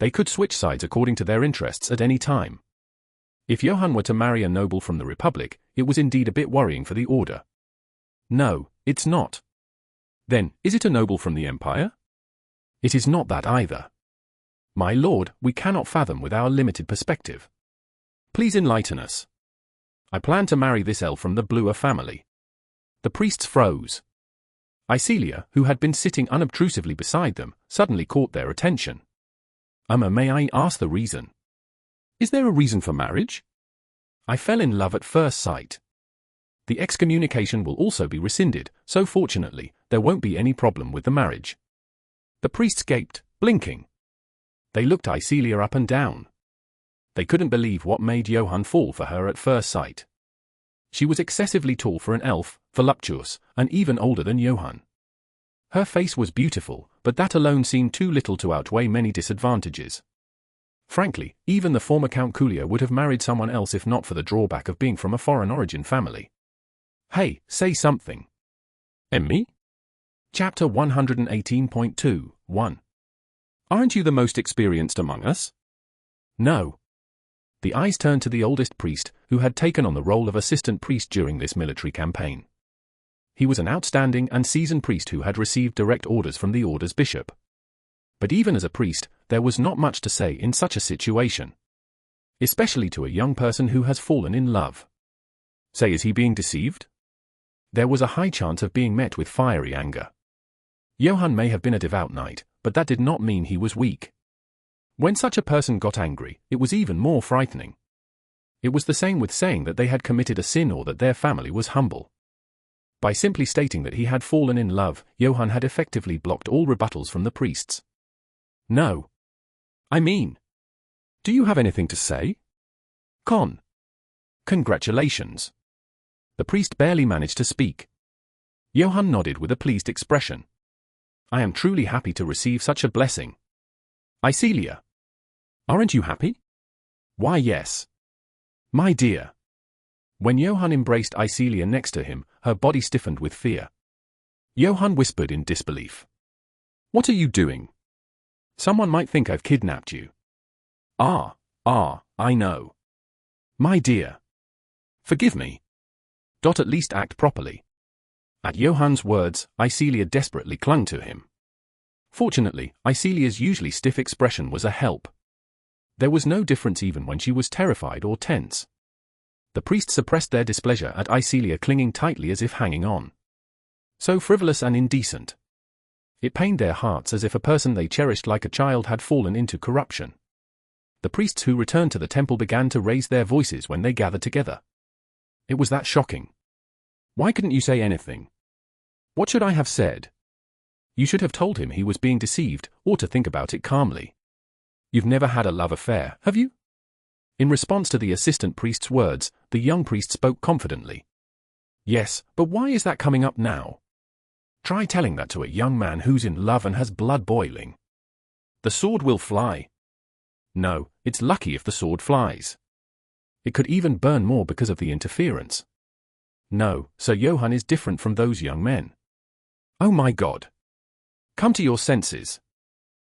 They could switch sides according to their interests at any time. If Johann were to marry a noble from the Republic, it was indeed a bit worrying for the Order. No, it's not. Then, is it a noble from the Empire? It is not that either. My lord, we cannot fathom with our limited perspective. Please enlighten us. I plan to marry this elf from the Blua family. The priests froze. Icelia, who had been sitting unobtrusively beside them, suddenly caught their attention. May I ask the reason? Is there a reason for marriage? I fell in love at first sight. The excommunication will also be rescinded, so fortunately, there won't be any problem with the marriage. The priests gaped, blinking. They looked Icelia up and down. They couldn't believe what made Johann fall for her at first sight. She was excessively tall for an elf, voluptuous, and even older than Johann. Her face was beautiful, but that alone seemed too little to outweigh many disadvantages. Frankly, even the former Count Kulia would have married someone else if not for the drawback of being from a foreign origin family. Hey, say something. Me? Chapter 118.2, 1. Aren't you the most experienced among us? No. The eyes turned to the oldest priest, who had taken on the role of assistant priest during this military campaign. He was an outstanding and seasoned priest who had received direct orders from the order's bishop. But even as a priest, there was not much to say in such a situation. Especially to a young person who has fallen in love. Say, is he being deceived? There was a high chance of being met with fiery anger. Johann may have been a devout knight, but that did not mean he was weak. When such a person got angry, it was even more frightening. It was the same with saying that they had committed a sin or that their family was humble. By simply stating that he had fallen in love, Johann had effectively blocked all rebuttals from the priests. No. I mean, do you have anything to say? Congratulations. The priest barely managed to speak. Johann nodded with a pleased expression. I am truly happy to receive such a blessing. Icelia. Aren't you happy? Why, yes. My dear. When Johann embraced Icelia next to him, her body stiffened with fear. Johann whispered in disbelief. What are you doing? Someone might think I've kidnapped you. I know. My dear. Forgive me. At least act properly. At Johann's words, Icelia desperately clung to him. Fortunately, Icelia's usually stiff expression was a help. There was no difference even when she was terrified or tense. The priests suppressed their displeasure at Icelia clinging tightly as if hanging on. So frivolous and indecent. It pained their hearts as if a person they cherished like a child had fallen into corruption. The priests who returned to the temple began to raise their voices when they gathered together. It was that shocking. Why couldn't you say anything? What should I have said? You should have told him he was being deceived, or to think about it calmly. You've never had a love affair, have you? In response to the assistant priest's words, the young priest spoke confidently. Yes, but why is that coming up now? Try telling that to a young man who's in love and has blood boiling. The sword will fly. No, it's lucky if the sword flies. It could even burn more because of the interference. No, Sir Johann is different from those young men. Oh my God. Come to your senses.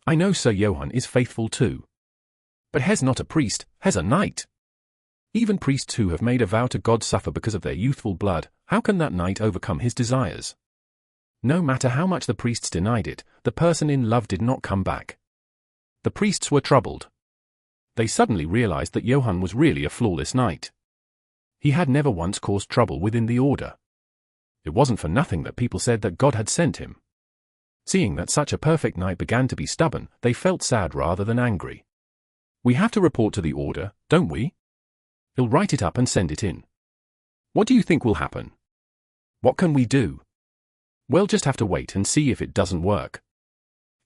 I know Sir Johann is faithful too. But Hes not a priest, Hes a knight. Even priests who have made a vow to God suffer because of their youthful blood. How can that knight overcome his desires? No matter how much the priests denied it, the person in love did not come back. The priests were troubled. They suddenly realized that Johann was really a flawless knight. He had never once caused trouble within the order. It wasn't for nothing that people said that God had sent him. Seeing that such a perfect knight began to be stubborn, they felt sad rather than angry. We have to report to the order, don't we? He'll write it up and send it in. What do you think will happen? What can we do? We'll just have to wait and see if it doesn't work.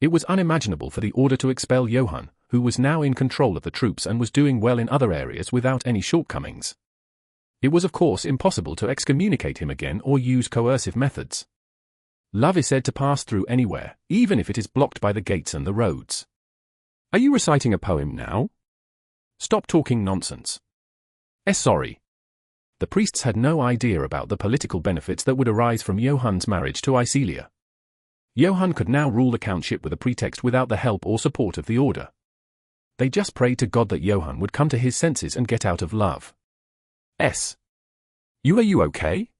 It was unimaginable for the order to expel Johann, who was now in control of the troops and was doing well in other areas without any shortcomings. It was of course impossible to excommunicate him again or use coercive methods. Love is said to pass through anywhere, even if it is blocked by the gates and the roads. Are you reciting a poem now? Stop talking nonsense. Sorry. The priests had no idea about the political benefits that would arise from Johann's marriage to Icelia. Johann could now rule the countship with a pretext without the help or support of the order. They just prayed to God that Johann would come to his senses and get out of love. Are you okay?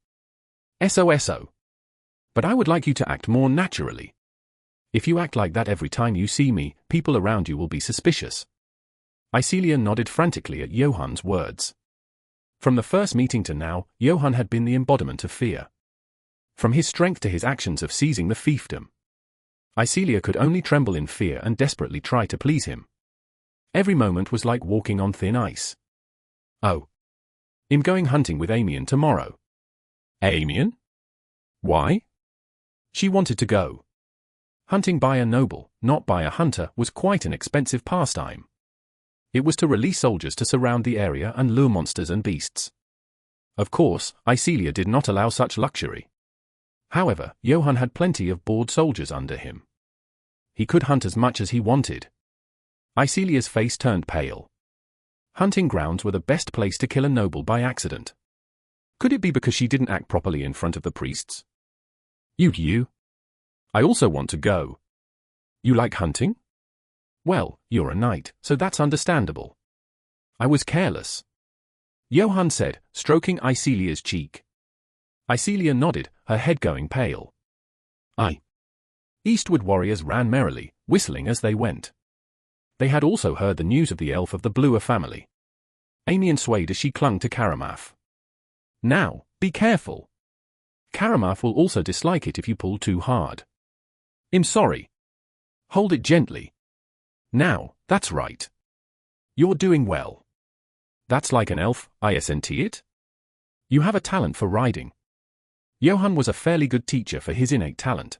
SOSO. But I would like you to act more naturally. If you act like that every time you see me, people around you will be suspicious. Icelia nodded frantically at Johann's words. From the first meeting to now, Johann had been the embodiment of fear. From his strength to his actions of seizing the fiefdom. Icelia could only tremble in fear and desperately try to please him. Every moment was like walking on thin ice. Oh. I'm going hunting with Amian tomorrow. Amian? Why? She wanted to go. Hunting by a noble, not by a hunter, was quite an expensive pastime. It was to release soldiers to surround the area and lure monsters and beasts. Of course, Icelia did not allow such luxury. However, Johann had plenty of bored soldiers under him. He could hunt as much as he wanted. Icelia's face turned pale. Hunting grounds were the best place to kill a noble by accident. Could it be because she didn't act properly in front of the priests? You? I also want to go. You like hunting? Well, you're a knight, so that's understandable. I was careless. Johann said, stroking Icelia's cheek. Icelia nodded, her head going pale. Eastward warriors ran merrily, whistling as they went. They had also heard the news of the elf of the bluer family. Amian swayed as she clung to Karamaf. Now, be careful. Karamaf will also dislike it if you pull too hard. I'm sorry. Hold it gently. Now, that's right. You're doing well. That's like an elf, isn't it? You have a talent for riding. Johann was a fairly good teacher for his innate talent.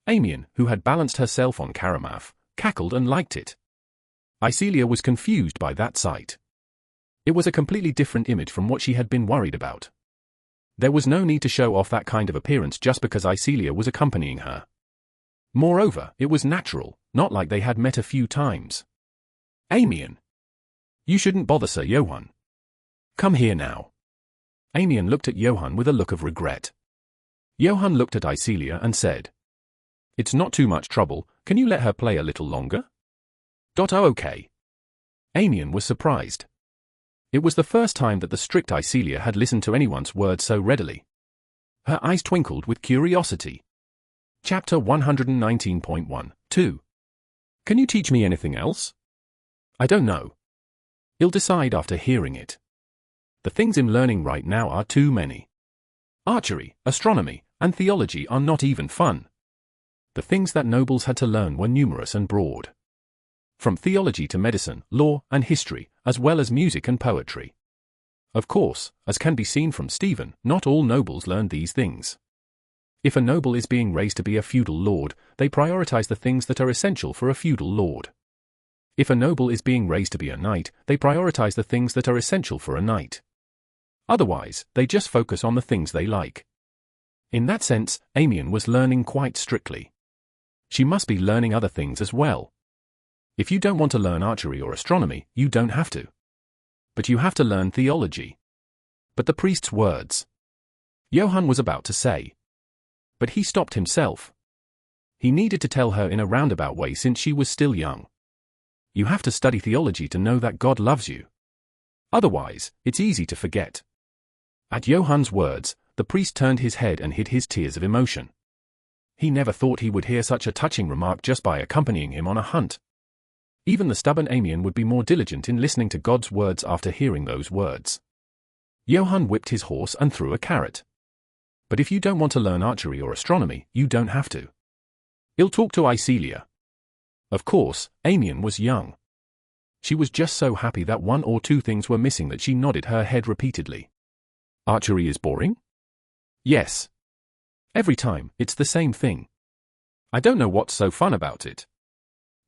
Amian, who had balanced herself on Karamaf, cackled and liked it. Icelia was confused by that sight. It was a completely different image from what she had been worried about. There was no need to show off that kind of appearance just because Icelia was accompanying her. Moreover, it was natural, not like they had met a few times. Amian. You shouldn't bother Sir Johann. Come here now. Amian looked at Johann with a look of regret. Johann looked at Icelia and said, "It's not too much trouble, can you let her play a little longer?" Oh, okay. Amian was surprised. It was the first time that the strict Icelia had listened to anyone's words so readily. Her eyes twinkled with curiosity. Chapter 119.1. Can you teach me anything else? I don't know. You'll decide after hearing it. The things I'm learning right now are too many. Archery, astronomy, and theology are not even fun. The things that nobles had to learn were numerous and broad. From theology to medicine, law, and history, as well as music and poetry. Of course, as can be seen from Stephen, not all nobles learn these things. If a noble is being raised to be a feudal lord, they prioritize the things that are essential for a feudal lord. If a noble is being raised to be a knight, they prioritize the things that are essential for a knight. Otherwise, they just focus on the things they like. In that sense, Amian was learning quite strictly. She must be learning other things as well. If you don't want to learn archery or astronomy, you don't have to. But you have to learn theology. But the priest's words. Johann was about to say. But he stopped himself. He needed to tell her in a roundabout way since she was still young. You have to study theology to know that God loves you. Otherwise, it's easy to forget. At Johann's words, the priest turned his head and hid his tears of emotion. He never thought he would hear such a touching remark just by accompanying him on a hunt. Even the stubborn Amian would be more diligent in listening to God's words after hearing those words. Johann whipped his horse and threw a carrot. But if you don't want to learn archery or astronomy, you don't have to. I'll talk to Icelia. Of course, Amian was young. She was just so happy that one or two things were missing that she nodded her head repeatedly. Archery is boring? Yes. Every time, it's the same thing. I don't know what's so fun about it.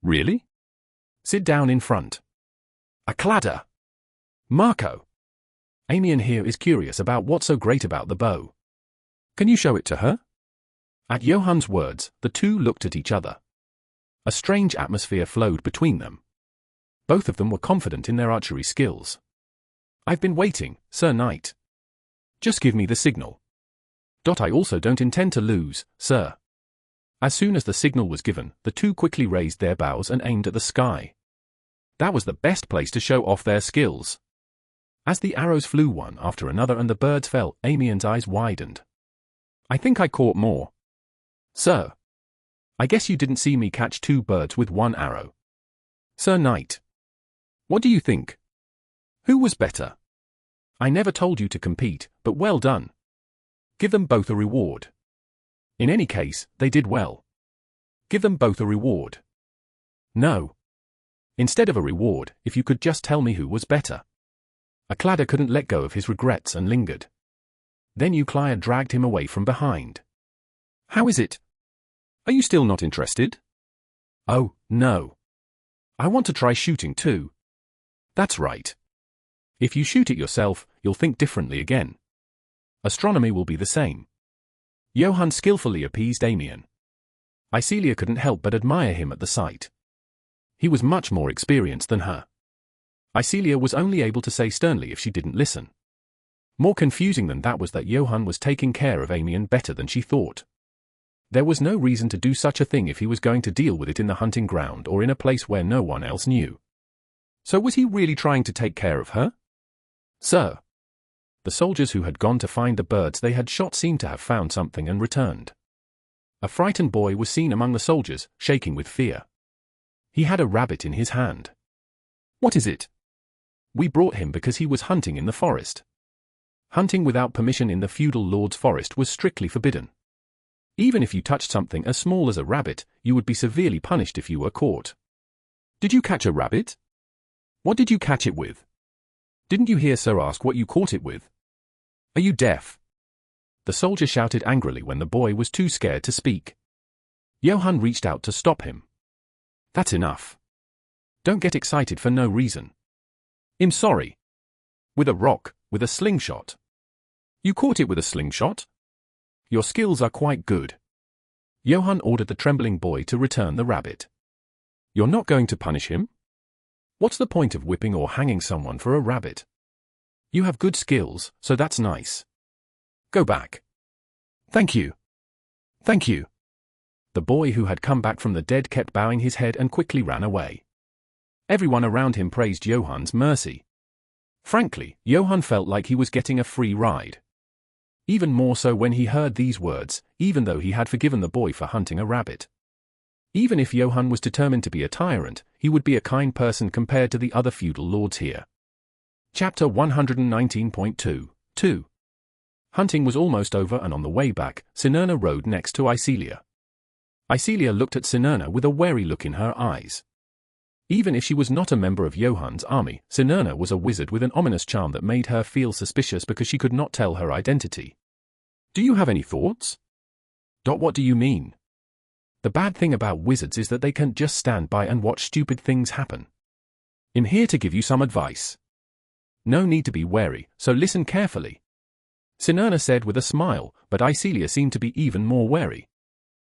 Really? Sit down in front. A cladder. Marco. Amian here is curious about what's so great about the bow. Can you show it to her? At Johann's words, the two looked at each other. A strange atmosphere flowed between them. Both of them were confident in their archery skills. I've been waiting, Sir Knight. Just give me the signal. I also don't intend to lose, sir. As soon as the signal was given, the two quickly raised their bows and aimed at the sky. That was the best place to show off their skills. As the arrows flew one after another and the birds fell, Amian's eyes widened. I think I caught more. Sir. I guess you didn't see me catch two birds with one arrow. Sir Knight. What do you think? Who was better? I never told you to compete, but well done. Give them both a reward. In any case, they did well. Give them both a reward. No. Instead of a reward, if you could just tell me who was better. Cladder couldn't let go of his regrets and lingered. Then Euclid dragged him away from behind. How is it? Are you still not interested? Oh, no. I want to try shooting too. That's right. If you shoot it yourself, you'll think differently again. Astronomy will be the same. Johann skillfully appeased Amian. Icelia couldn't help but admire him at the sight. He was much more experienced than her. Icelia was only able to say sternly if she didn't listen. More confusing than that was that Johann was taking care of Amian better than she thought. There was no reason to do such a thing if he was going to deal with it in the hunting ground or in a place where no one else knew. So was he really trying to take care of her? Sir. The soldiers who had gone to find the birds they had shot seemed to have found something and returned. A frightened boy was seen among the soldiers, shaking with fear. He had a rabbit in his hand. What is it? We brought him because he was hunting in the forest. Hunting without permission in the feudal lord's forest was strictly forbidden. Even if you touched something as small as a rabbit, you would be severely punished if you were caught. Did you catch a rabbit? What did you catch it with? Didn't you hear Sir ask what you caught it with? Are you deaf? The soldier shouted angrily when the boy was too scared to speak. Johann reached out to stop him. That's enough. Don't get excited for no reason. I'm sorry. With a rock, with a slingshot. You caught it with a slingshot? Your skills are quite good. Johann ordered the trembling boy to return the rabbit. You're not going to punish him? What's the point of whipping or hanging someone for a rabbit? You have good skills, so that's nice. Go back. Thank you. Thank you. The boy who had come back from the dead kept bowing his head and quickly ran away. Everyone around him praised Johan's mercy. Frankly, Johan felt like he was getting a free ride. Even more so when he heard these words, even though he had forgiven the boy for hunting a rabbit. Even if Johan was determined to be a tyrant, he would be a kind person compared to the other feudal lords here. Chapter 119.2. Hunting was almost over, and on the way back, Sinurna rode next to Icelia. Icelia looked at Sinurna with a wary look in her eyes. Even if she was not a member of Johan's army, Sinurna was a wizard with an ominous charm that made her feel suspicious because she could not tell her identity. Do you have any thoughts? What do you mean? The bad thing about wizards is that they can't just stand by and watch stupid things happen. I'm here to give you some advice. No need to be wary, so listen carefully. Sinurna said with a smile, but Icelia seemed to be even more wary.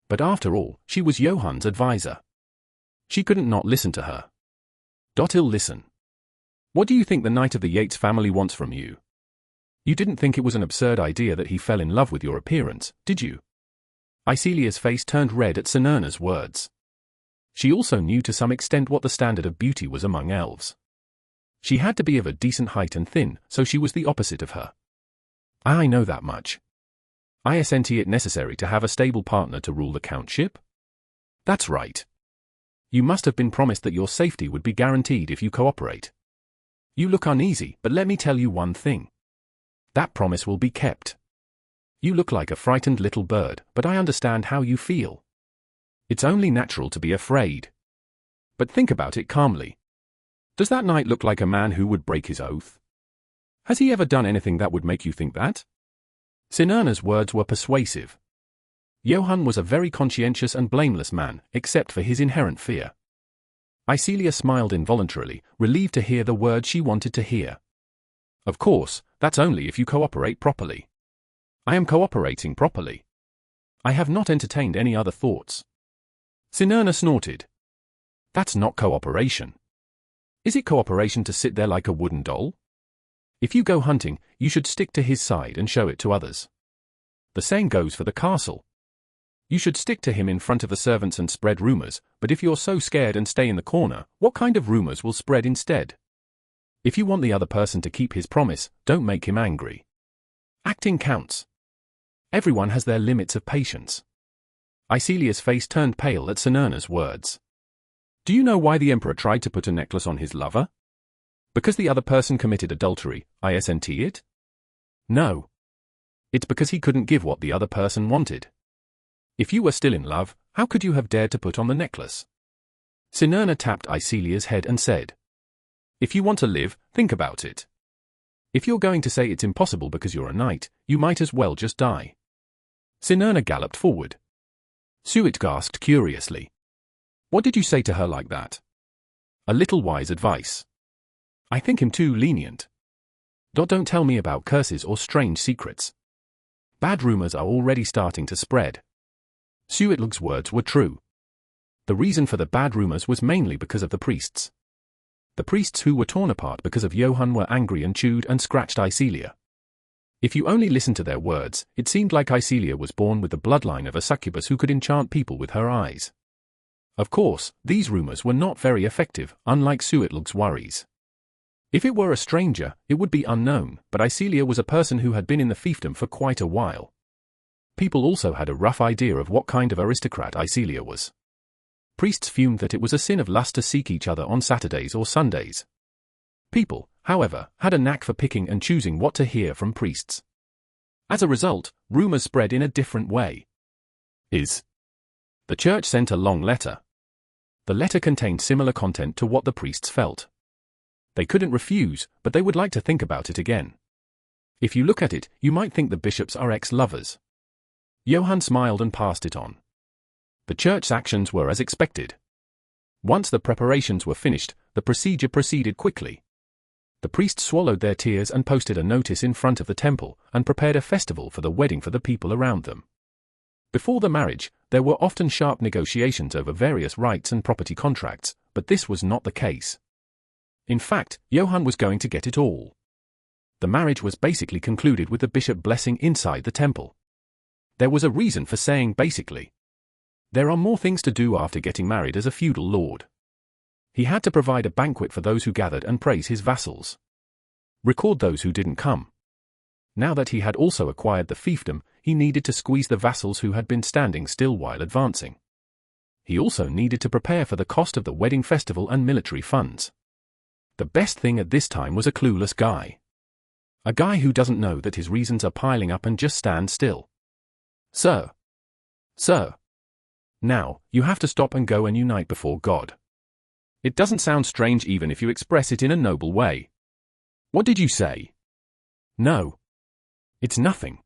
But after all, she was Johan's advisor. She couldn't not listen to her. He'll listen. What do you think the Knight of the Yates family wants from you? You didn't think it was an absurd idea that he fell in love with your appearance, did you? Icelia's face turned red at Sinurna's words. She also knew to some extent what the standard of beauty was among elves. She had to be of a decent height and thin, so she was the opposite of her. I know that much. Isn't it necessary to have a stable partner to rule the countship? That's right. You must have been promised that your safety would be guaranteed if you cooperate. You look uneasy, but let me tell you one thing. That promise will be kept. You look like a frightened little bird, but I understand how you feel. It's only natural to be afraid. But think about it calmly. Does that knight look like a man who would break his oath? Has he ever done anything that would make you think that? Sinurna's words were persuasive. Johan was a very conscientious and blameless man, except for his inherent fear. Icelia smiled involuntarily, relieved to hear the words she wanted to hear. Of course, that's only if you cooperate properly. I am cooperating properly. I have not entertained any other thoughts. Sinurna snorted. That's not cooperation. Is it cooperation to sit there like a wooden doll? If you go hunting, you should stick to his side and show it to others. The same goes for the castle. You should stick to him in front of the servants and spread rumors, but if you're so scared and stay in the corner, what kind of rumors will spread instead? If you want the other person to keep his promise, don't make him angry. Acting counts. Everyone has their limits of patience. Icelia's face turned pale at Sinurna's words. Do you know why the emperor tried to put a necklace on his lover? Because the other person committed adultery, isn't it? No. It's because he couldn't give what the other person wanted. If you were still in love, how could you have dared to put on the necklace? Sinurna tapped Icelia's head and said, If you want to live, think about it. If you're going to say it's impossible because you're a knight, you might as well just die. Sinurna galloped forward. Suet gasped curiously. What did you say to her like that? A little wise advice. I think him too lenient. Don't tell me about curses or strange secrets. Bad rumors are already starting to spread. Suetlug's words were true. The reason for the bad rumors was mainly because of the priests. The priests who were torn apart because of Johan were angry and chewed and scratched Icelia. If you only listened to their words, it seemed like Icelia was born with the bloodline of a succubus who could enchant people with her eyes. Of course, these rumors were not very effective, unlike Suetlug's worries. If it were a stranger, it would be unknown, but Icelia was a person who had been in the fiefdom for quite a while. People also had a rough idea of what kind of aristocrat Icelia was. Priests fumed that it was a sin of lust to seek each other on Saturdays or Sundays. People, however, had a knack for picking and choosing what to hear from priests. As a result, rumors spread in a different way. The church sent a long letter. The letter contained similar content to what the priests felt. They couldn't refuse, but they would like to think about it again. If you look at it, you might think the bishops are ex-lovers. Johan smiled and passed it on. The church's actions were as expected. Once the preparations were finished, the procedure proceeded quickly. The priests swallowed their tears and posted a notice in front of the temple, and prepared a festival for the wedding for the people around them. Before the marriage, there were often sharp negotiations over various rights and property contracts, but this was not the case. In fact, Johan was going to get it all. The marriage was basically concluded with the bishop blessing inside the temple. There was a reason for saying basically. There are more things to do after getting married as a feudal lord. He had to provide a banquet for those who gathered and praise his vassals. Record those who didn't come. Now that he had also acquired the fiefdom, he needed to squeeze the vassals who had been standing still while advancing. He also needed to prepare for the cost of the wedding festival and military funds. The best thing at this time was a clueless guy. A guy who doesn't know that his reasons are piling up and just stands still. Sir. Sir. Now, you have to stop and go and unite before God. It doesn't sound strange even if you express it in a noble way. What did you say? No. It's nothing.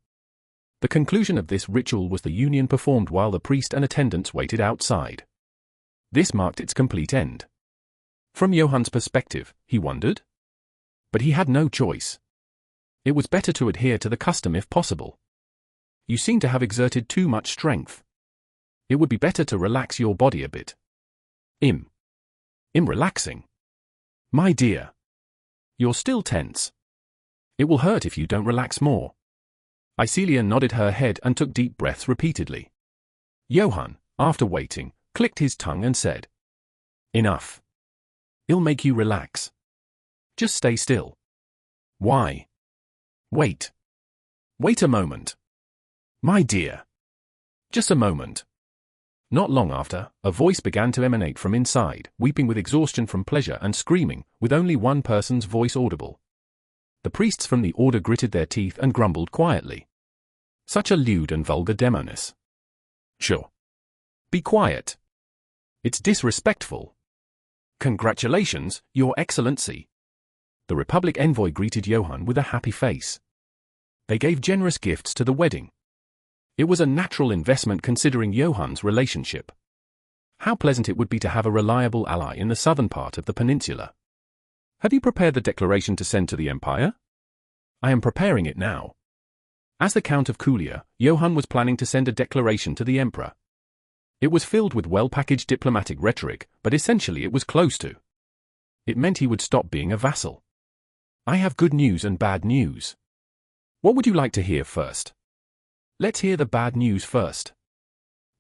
The conclusion of this ritual was the union performed while the priest and attendants waited outside. This marked its complete end. From Johann's perspective, he wondered. But he had no choice. It was better to adhere to the custom if possible. You seem to have exerted too much strength. It would be better to relax your body a bit. I'm relaxing. My dear. You're still tense. It will hurt if you don't relax more. Icelia nodded her head and took deep breaths repeatedly. Johann, after waiting, clicked his tongue and said, Enough. It'll make you relax. Just stay still. Why? Wait. Wait a moment. My dear. Just a moment. Not long after, a voice began to emanate from inside, weeping with exhaustion from pleasure and screaming, with only one person's voice audible. The priests from the order gritted their teeth and grumbled quietly. Such a lewd and vulgar demoness. Sure. Be quiet. It's disrespectful. Congratulations, Your Excellency. The Republic envoy greeted Johann with a happy face. They gave generous gifts to the wedding. It was a natural investment considering Johann's relationship. How pleasant it would be to have a reliable ally in the southern part of the peninsula. Have you prepared the declaration to send to the Empire? I am preparing it now. As the Count of Kulia, Johann was planning to send a declaration to the Emperor. It was filled with well-packaged diplomatic rhetoric, but essentially it was close to. It meant he would stop being a vassal. I have good news and bad news. What would you like to hear first? Let's hear the bad news first.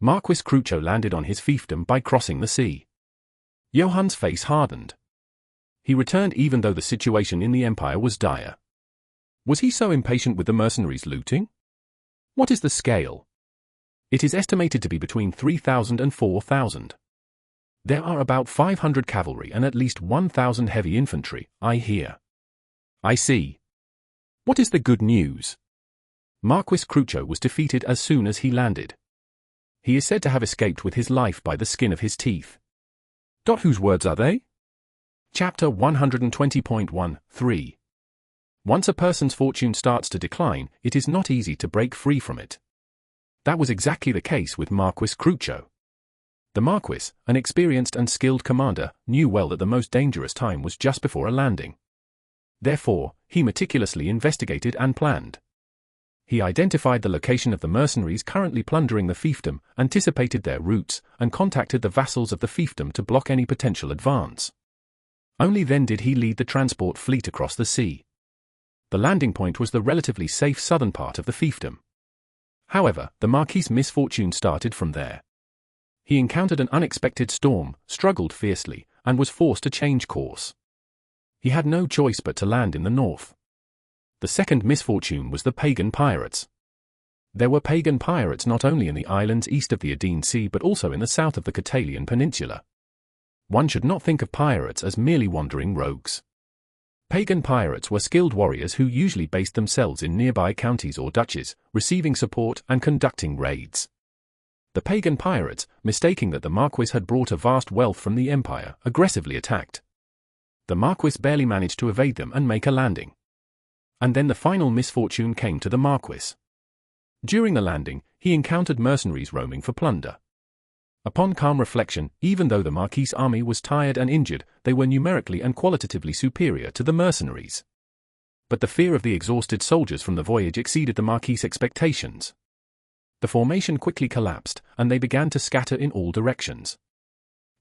Marquis Crucho landed on his fiefdom by crossing the sea. Johann's face hardened. He returned even though the situation in the Empire was dire. Was he so impatient with the mercenaries looting? What is the scale? It is estimated to be between 3,000 and 4,000. There are about 500 cavalry and at least 1,000 heavy infantry, I hear. I see. What is the good news? Marquis Crucho was defeated as soon as he landed. He is said to have escaped with his life by the skin of his teeth. Whose words are they? Chapter 120.13. Once a person's fortune starts to decline, it is not easy to break free from it. That was exactly the case with Marquis Crucho. The Marquis, an experienced and skilled commander, knew well that the most dangerous time was just before a landing. Therefore, he meticulously investigated and planned. He identified the location of the mercenaries currently plundering the fiefdom, anticipated their routes, and contacted the vassals of the fiefdom to block any potential advance. Only then did he lead the transport fleet across the sea. The landing point was the relatively safe southern part of the fiefdom. However, the Marquis's misfortune started from there. He encountered an unexpected storm, struggled fiercely, and was forced to change course. He had no choice but to land in the north. The second misfortune was the pagan pirates. There were pagan pirates not only in the islands east of the Aegean Sea but also in the south of the Catalian Peninsula. One should not think of pirates as merely wandering rogues. Pagan pirates were skilled warriors who usually based themselves in nearby counties or duchies, receiving support and conducting raids. The pagan pirates, mistaking that the Marquis had brought a vast wealth from the Empire, aggressively attacked. The Marquis barely managed to evade them and make a landing. And then the final misfortune came to the Marquis. During the landing, he encountered mercenaries roaming for plunder. Upon calm reflection, even though the Marquis' army was tired and injured, they were numerically and qualitatively superior to the mercenaries. But the fear of the exhausted soldiers from the voyage exceeded the Marquis' expectations. The formation quickly collapsed, and they began to scatter in all directions.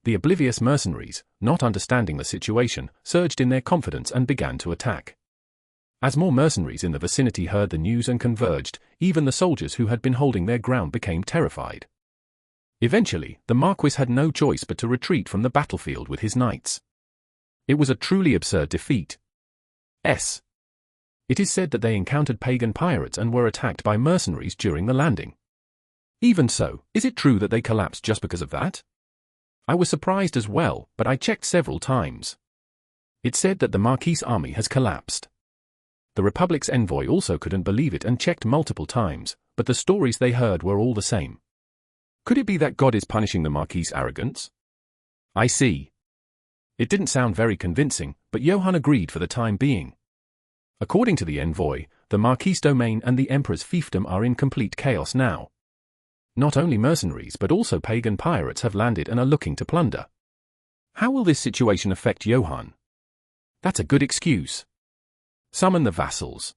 The oblivious mercenaries, not understanding the situation, surged in their confidence and began to attack. As more mercenaries in the vicinity heard the news and converged, even the soldiers who had been holding their ground became terrified. Eventually, the Marquis had no choice but to retreat from the battlefield with his knights. It was a truly absurd defeat. It is said that they encountered pagan pirates and were attacked by mercenaries during the landing. Even so, is it true that they collapsed just because of that? I was surprised as well, but I checked several times. It said that the Marquis' army has collapsed. The Republic's envoy also couldn't believe it and checked multiple times, but the stories they heard were all the same. Could it be that God is punishing the Marquis' arrogance? I see. It didn't sound very convincing, but Johann agreed for the time being. According to the envoy, the Marquis' domain and the Emperor's fiefdom are in complete chaos now. Not only mercenaries but also pagan pirates have landed and are looking to plunder. How will this situation affect Johann? That's a good excuse. Summon the vassals.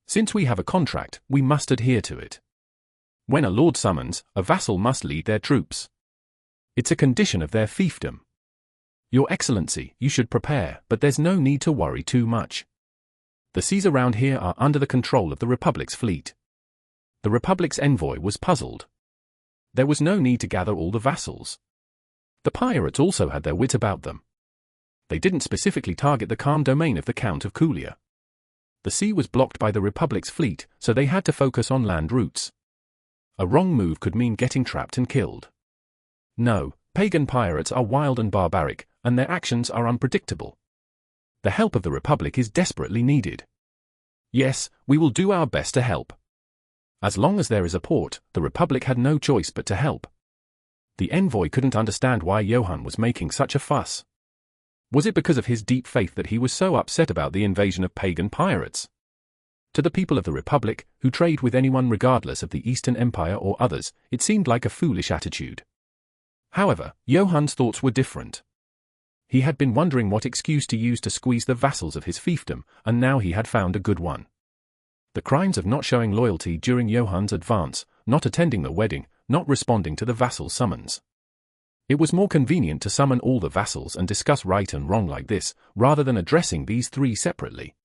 Since we have a contract, we must adhere to it. When a lord summons, a vassal must lead their troops. It's a condition of their fiefdom. Your Excellency, you should prepare, but there's no need to worry too much. The seas around here are under the control of the Republic's fleet. The Republic's envoy was puzzled. There was no need to gather all the vassals. The pirates also had their wit about them. They didn't specifically target the calm domain of the Count of Kulia. The sea was blocked by the Republic's fleet, so they had to focus on land routes. A wrong move could mean getting trapped and killed. No, pagan pirates are wild and barbaric, and their actions are unpredictable. The help of the Republic is desperately needed. Yes, we will do our best to help. As long as there is a port, the Republic had no choice but to help. The envoy couldn't understand why Johann was making such a fuss. Was it because of his deep faith that he was so upset about the invasion of pagan pirates? To the people of the Republic, who trade with anyone regardless of the Eastern Empire or others, it seemed like a foolish attitude. However, Johann's thoughts were different. He had been wondering what excuse to use to squeeze the vassals of his fiefdom, and now he had found a good one. The crimes of not showing loyalty during Johann's advance, not attending the wedding, not responding to the vassal summons. It was more convenient to summon all the vassals and discuss right and wrong like this, rather than addressing these three separately.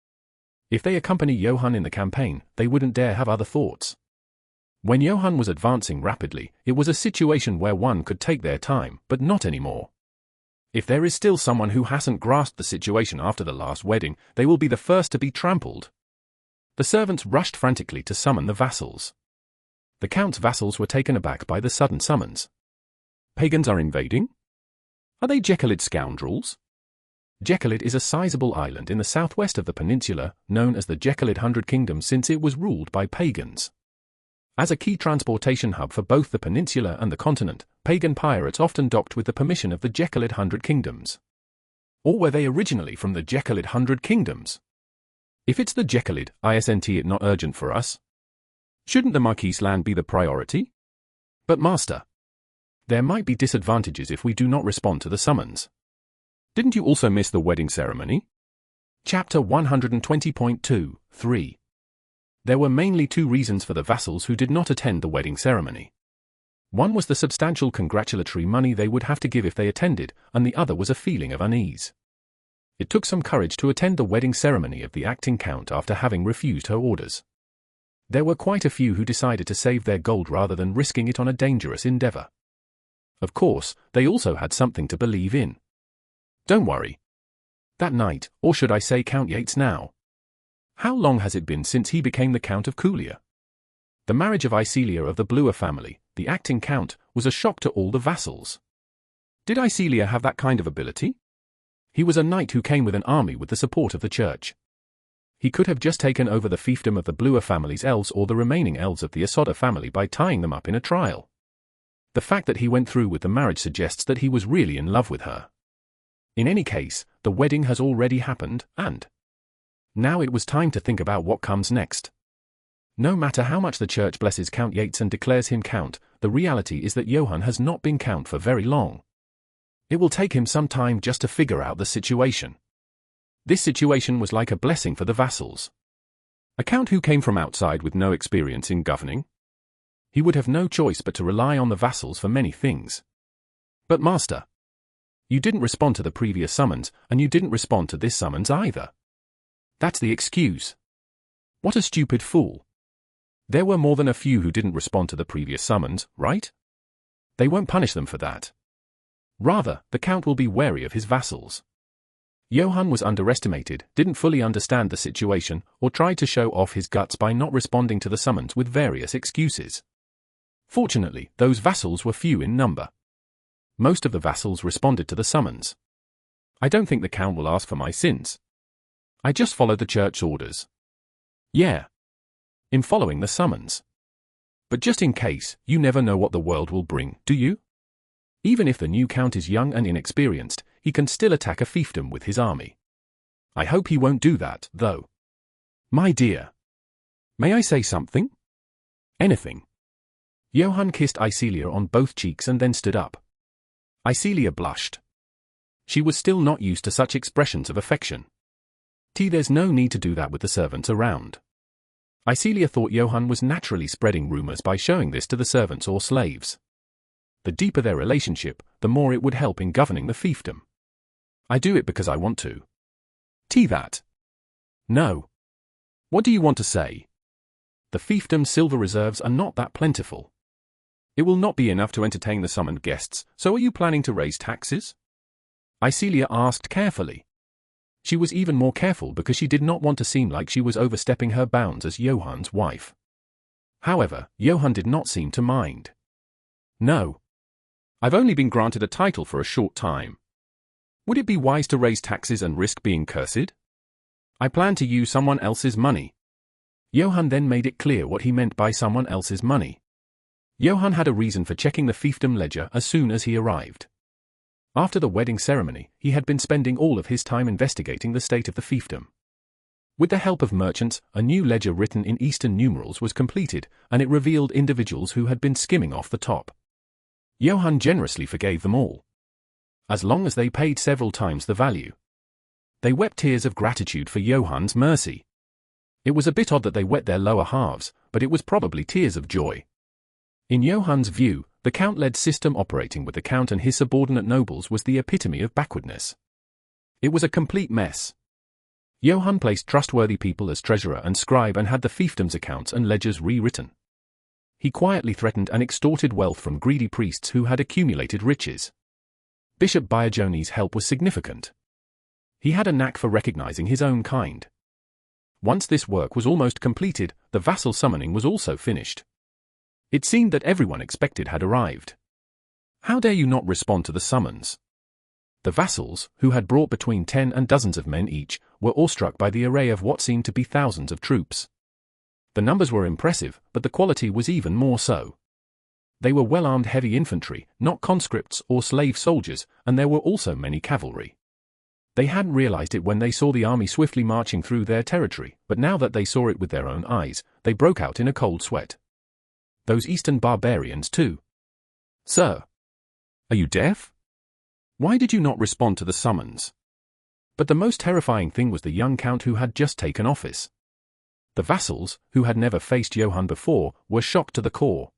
If they accompany Johann in the campaign, they wouldn't dare have other thoughts. When Johann was advancing rapidly, it was a situation where one could take their time, but not anymore. If there is still someone who hasn't grasped the situation after the last wedding, they will be the first to be trampled. The servants rushed frantically to summon the vassals. The Count's vassals were taken aback by the sudden summons. Pagans are invading? Are they Jekyllid scoundrels? Jekyllid is a sizable island in the southwest of the peninsula, known as the Jekyllid Hundred Kingdoms since it was ruled by pagans. As a key transportation hub for both the peninsula and the continent, pagan pirates often docked with the permission of the Jekyllid Hundred Kingdoms. Or were they originally from the Jekyllid Hundred Kingdoms? If it's the Jekyllid, isn't it not urgent for us? Shouldn't the Marquis' land be the priority? But Master, there might be disadvantages if we do not respond to the summons. Didn't you also miss the wedding ceremony? Chapter 120.2.3. There were mainly two reasons for the vassals who did not attend the wedding ceremony. One was the substantial congratulatory money they would have to give if they attended, and the other was a feeling of unease. It took some courage to attend the wedding ceremony of the acting count after having refused her orders. There were quite a few who decided to save their gold rather than risking it on a dangerous endeavor. Of course, they also had something to believe in. Don't worry. That night, or should I say Count Yates now? How long has it been since he became the Count of Kulia? The marriage of Icelia of the Bluer family, the acting count, was a shock to all the vassals. Did Icelia have that kind of ability? He was a knight who came with an army with the support of the church. He could have just taken over the fiefdom of the Bluer family's elves or the remaining elves of the Asoda family by tying them up in a trial. The fact that he went through with the marriage suggests that he was really in love with her. In any case, the wedding has already happened, and now it was time to think about what comes next. No matter how much the church blesses Count Yates and declares him count, the reality is that Johann has not been count for very long. It will take him some time just to figure out the situation. This situation was like a blessing for the vassals. A count who came from outside with no experience in governing? He would have no choice but to rely on the vassals for many things. But Master, you didn't respond to the previous summons, and you didn't respond to this summons either. That's the excuse. What a stupid fool. There were more than a few who didn't respond to the previous summons, right? They won't punish them for that. Rather, the Count will be wary of his vassals. Johann was underestimated, didn't fully understand the situation, or tried to show off his guts by not responding to the summons with various excuses. Fortunately, those vassals were few in number. Most of the vassals responded to the summons. I don't think the Count will ask for my sins. I just followed the church orders. Yeah. In following the summons. But just in case, you never know what the world will bring, do you? Even if the new Count is young and inexperienced, he can still attack a fiefdom with his army. I hope he won't do that, though. My dear. May I say something? Anything. Johann kissed Icelia on both cheeks and then stood up. Icelia blushed. She was still not used to such expressions of affection. There's no need to do that with the servants around. Icelia thought Johann was naturally spreading rumors by showing this to the servants or slaves. The deeper their relationship, the more it would help in governing the fiefdom. I do it because I want to. That. No. What do you want to say? The fiefdom's silver reserves are not that plentiful. It will not be enough to entertain the summoned guests, so are you planning to raise taxes? Icelia asked carefully. She was even more careful because she did not want to seem like she was overstepping her bounds as Johann's wife. However, Johann did not seem to mind. No. I've only been granted a title for a short time. Would it be wise to raise taxes and risk being cursed? I plan to use someone else's money. Johann then made it clear what he meant by someone else's money. Johann had a reason for checking the fiefdom ledger as soon as he arrived. After the wedding ceremony, he had been spending all of his time investigating the state of the fiefdom. With the help of merchants, a new ledger written in Eastern numerals was completed, and it revealed individuals who had been skimming off the top. Johann generously forgave them all. As long as they paid several times the value. They wept tears of gratitude for Johann's mercy. It was a bit odd that they wet their lower halves, but it was probably tears of joy. In Johann's view, the Count-led system operating with the Count and his subordinate nobles was the epitome of backwardness. It was a complete mess. Johann placed trustworthy people as treasurer and scribe and had the fiefdom's accounts and ledgers rewritten. He quietly threatened and extorted wealth from greedy priests who had accumulated riches. Bishop Biagione's help was significant. He had a knack for recognizing his own kind. Once this work was almost completed, the vassal summoning was also finished. It seemed that everyone expected had arrived. How dare you not respond to the summons? The vassals, who had brought between 10 and dozens of men each, were awestruck by the array of what seemed to be thousands of troops. The numbers were impressive, but the quality was even more so. They were well-armed heavy infantry, not conscripts or slave soldiers, and there were also many cavalry. They hadn't realized it when they saw the army swiftly marching through their territory, but now that they saw it with their own eyes, they broke out in a cold sweat. Those Eastern barbarians too. Sir. Are you deaf? Why did you not respond to the summons? But the most terrifying thing was the young Count who had just taken office. The vassals, who had never faced Johann before, were shocked to the core.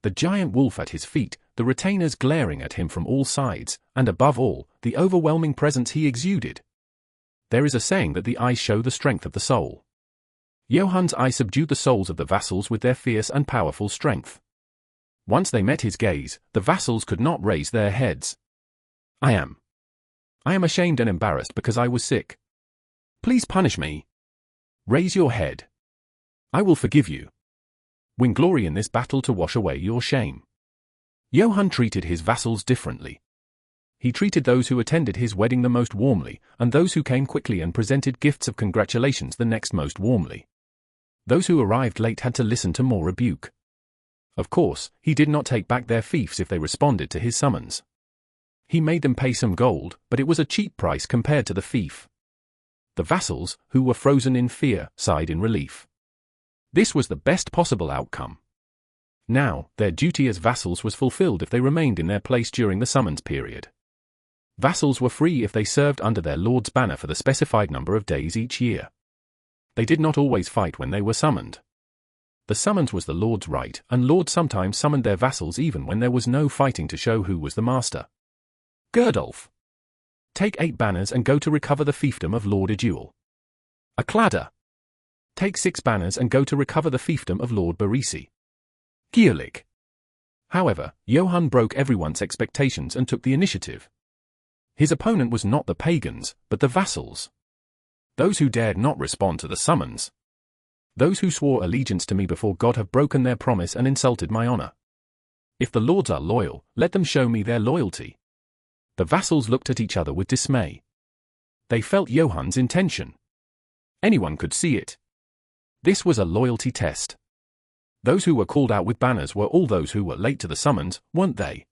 The giant wolf at his feet, the retainers glaring at him from all sides, and above all, the overwhelming presence he exuded. There is a saying that the eyes show the strength of the soul. Johann's eye subdued the souls of the vassals with their fierce and powerful strength. Once they met his gaze, the vassals could not raise their heads. I am ashamed and embarrassed because I was sick. Please punish me. Raise your head. I will forgive you. Win glory in this battle to wash away your shame. Johann treated his vassals differently. He treated those who attended his wedding the most warmly, and those who came quickly and presented gifts of congratulations the next most warmly. Those who arrived late had to listen to more rebuke. Of course, he did not take back their fiefs if they responded to his summons. He made them pay some gold, but it was a cheap price compared to the fief. The vassals, who were frozen in fear, sighed in relief. This was the best possible outcome. Now, their duty as vassals was fulfilled if they remained in their place during the summons period. Vassals were free if they served under their lord's banner for the specified number of days each year. They did not always fight when they were summoned. The summons was the lord's right, and lords sometimes summoned their vassals even when there was no fighting to show who was the master. Gerdulf. Take 8 banners and go to recover the fiefdom of Lord Eduel. A cladder. Take 6 banners and go to recover the fiefdom of Lord Barisi. Gierlich. However, Johann broke everyone's expectations and took the initiative. His opponent was not the pagans, but the vassals. Those who dared not respond to the summons. Those who swore allegiance to me before God have broken their promise and insulted my honor. If the lords are loyal, let them show me their loyalty. The vassals looked at each other with dismay. They felt Johann's intention. Anyone could see it. This was a loyalty test. Those who were called out with banners were all those who were late to the summons, weren't they?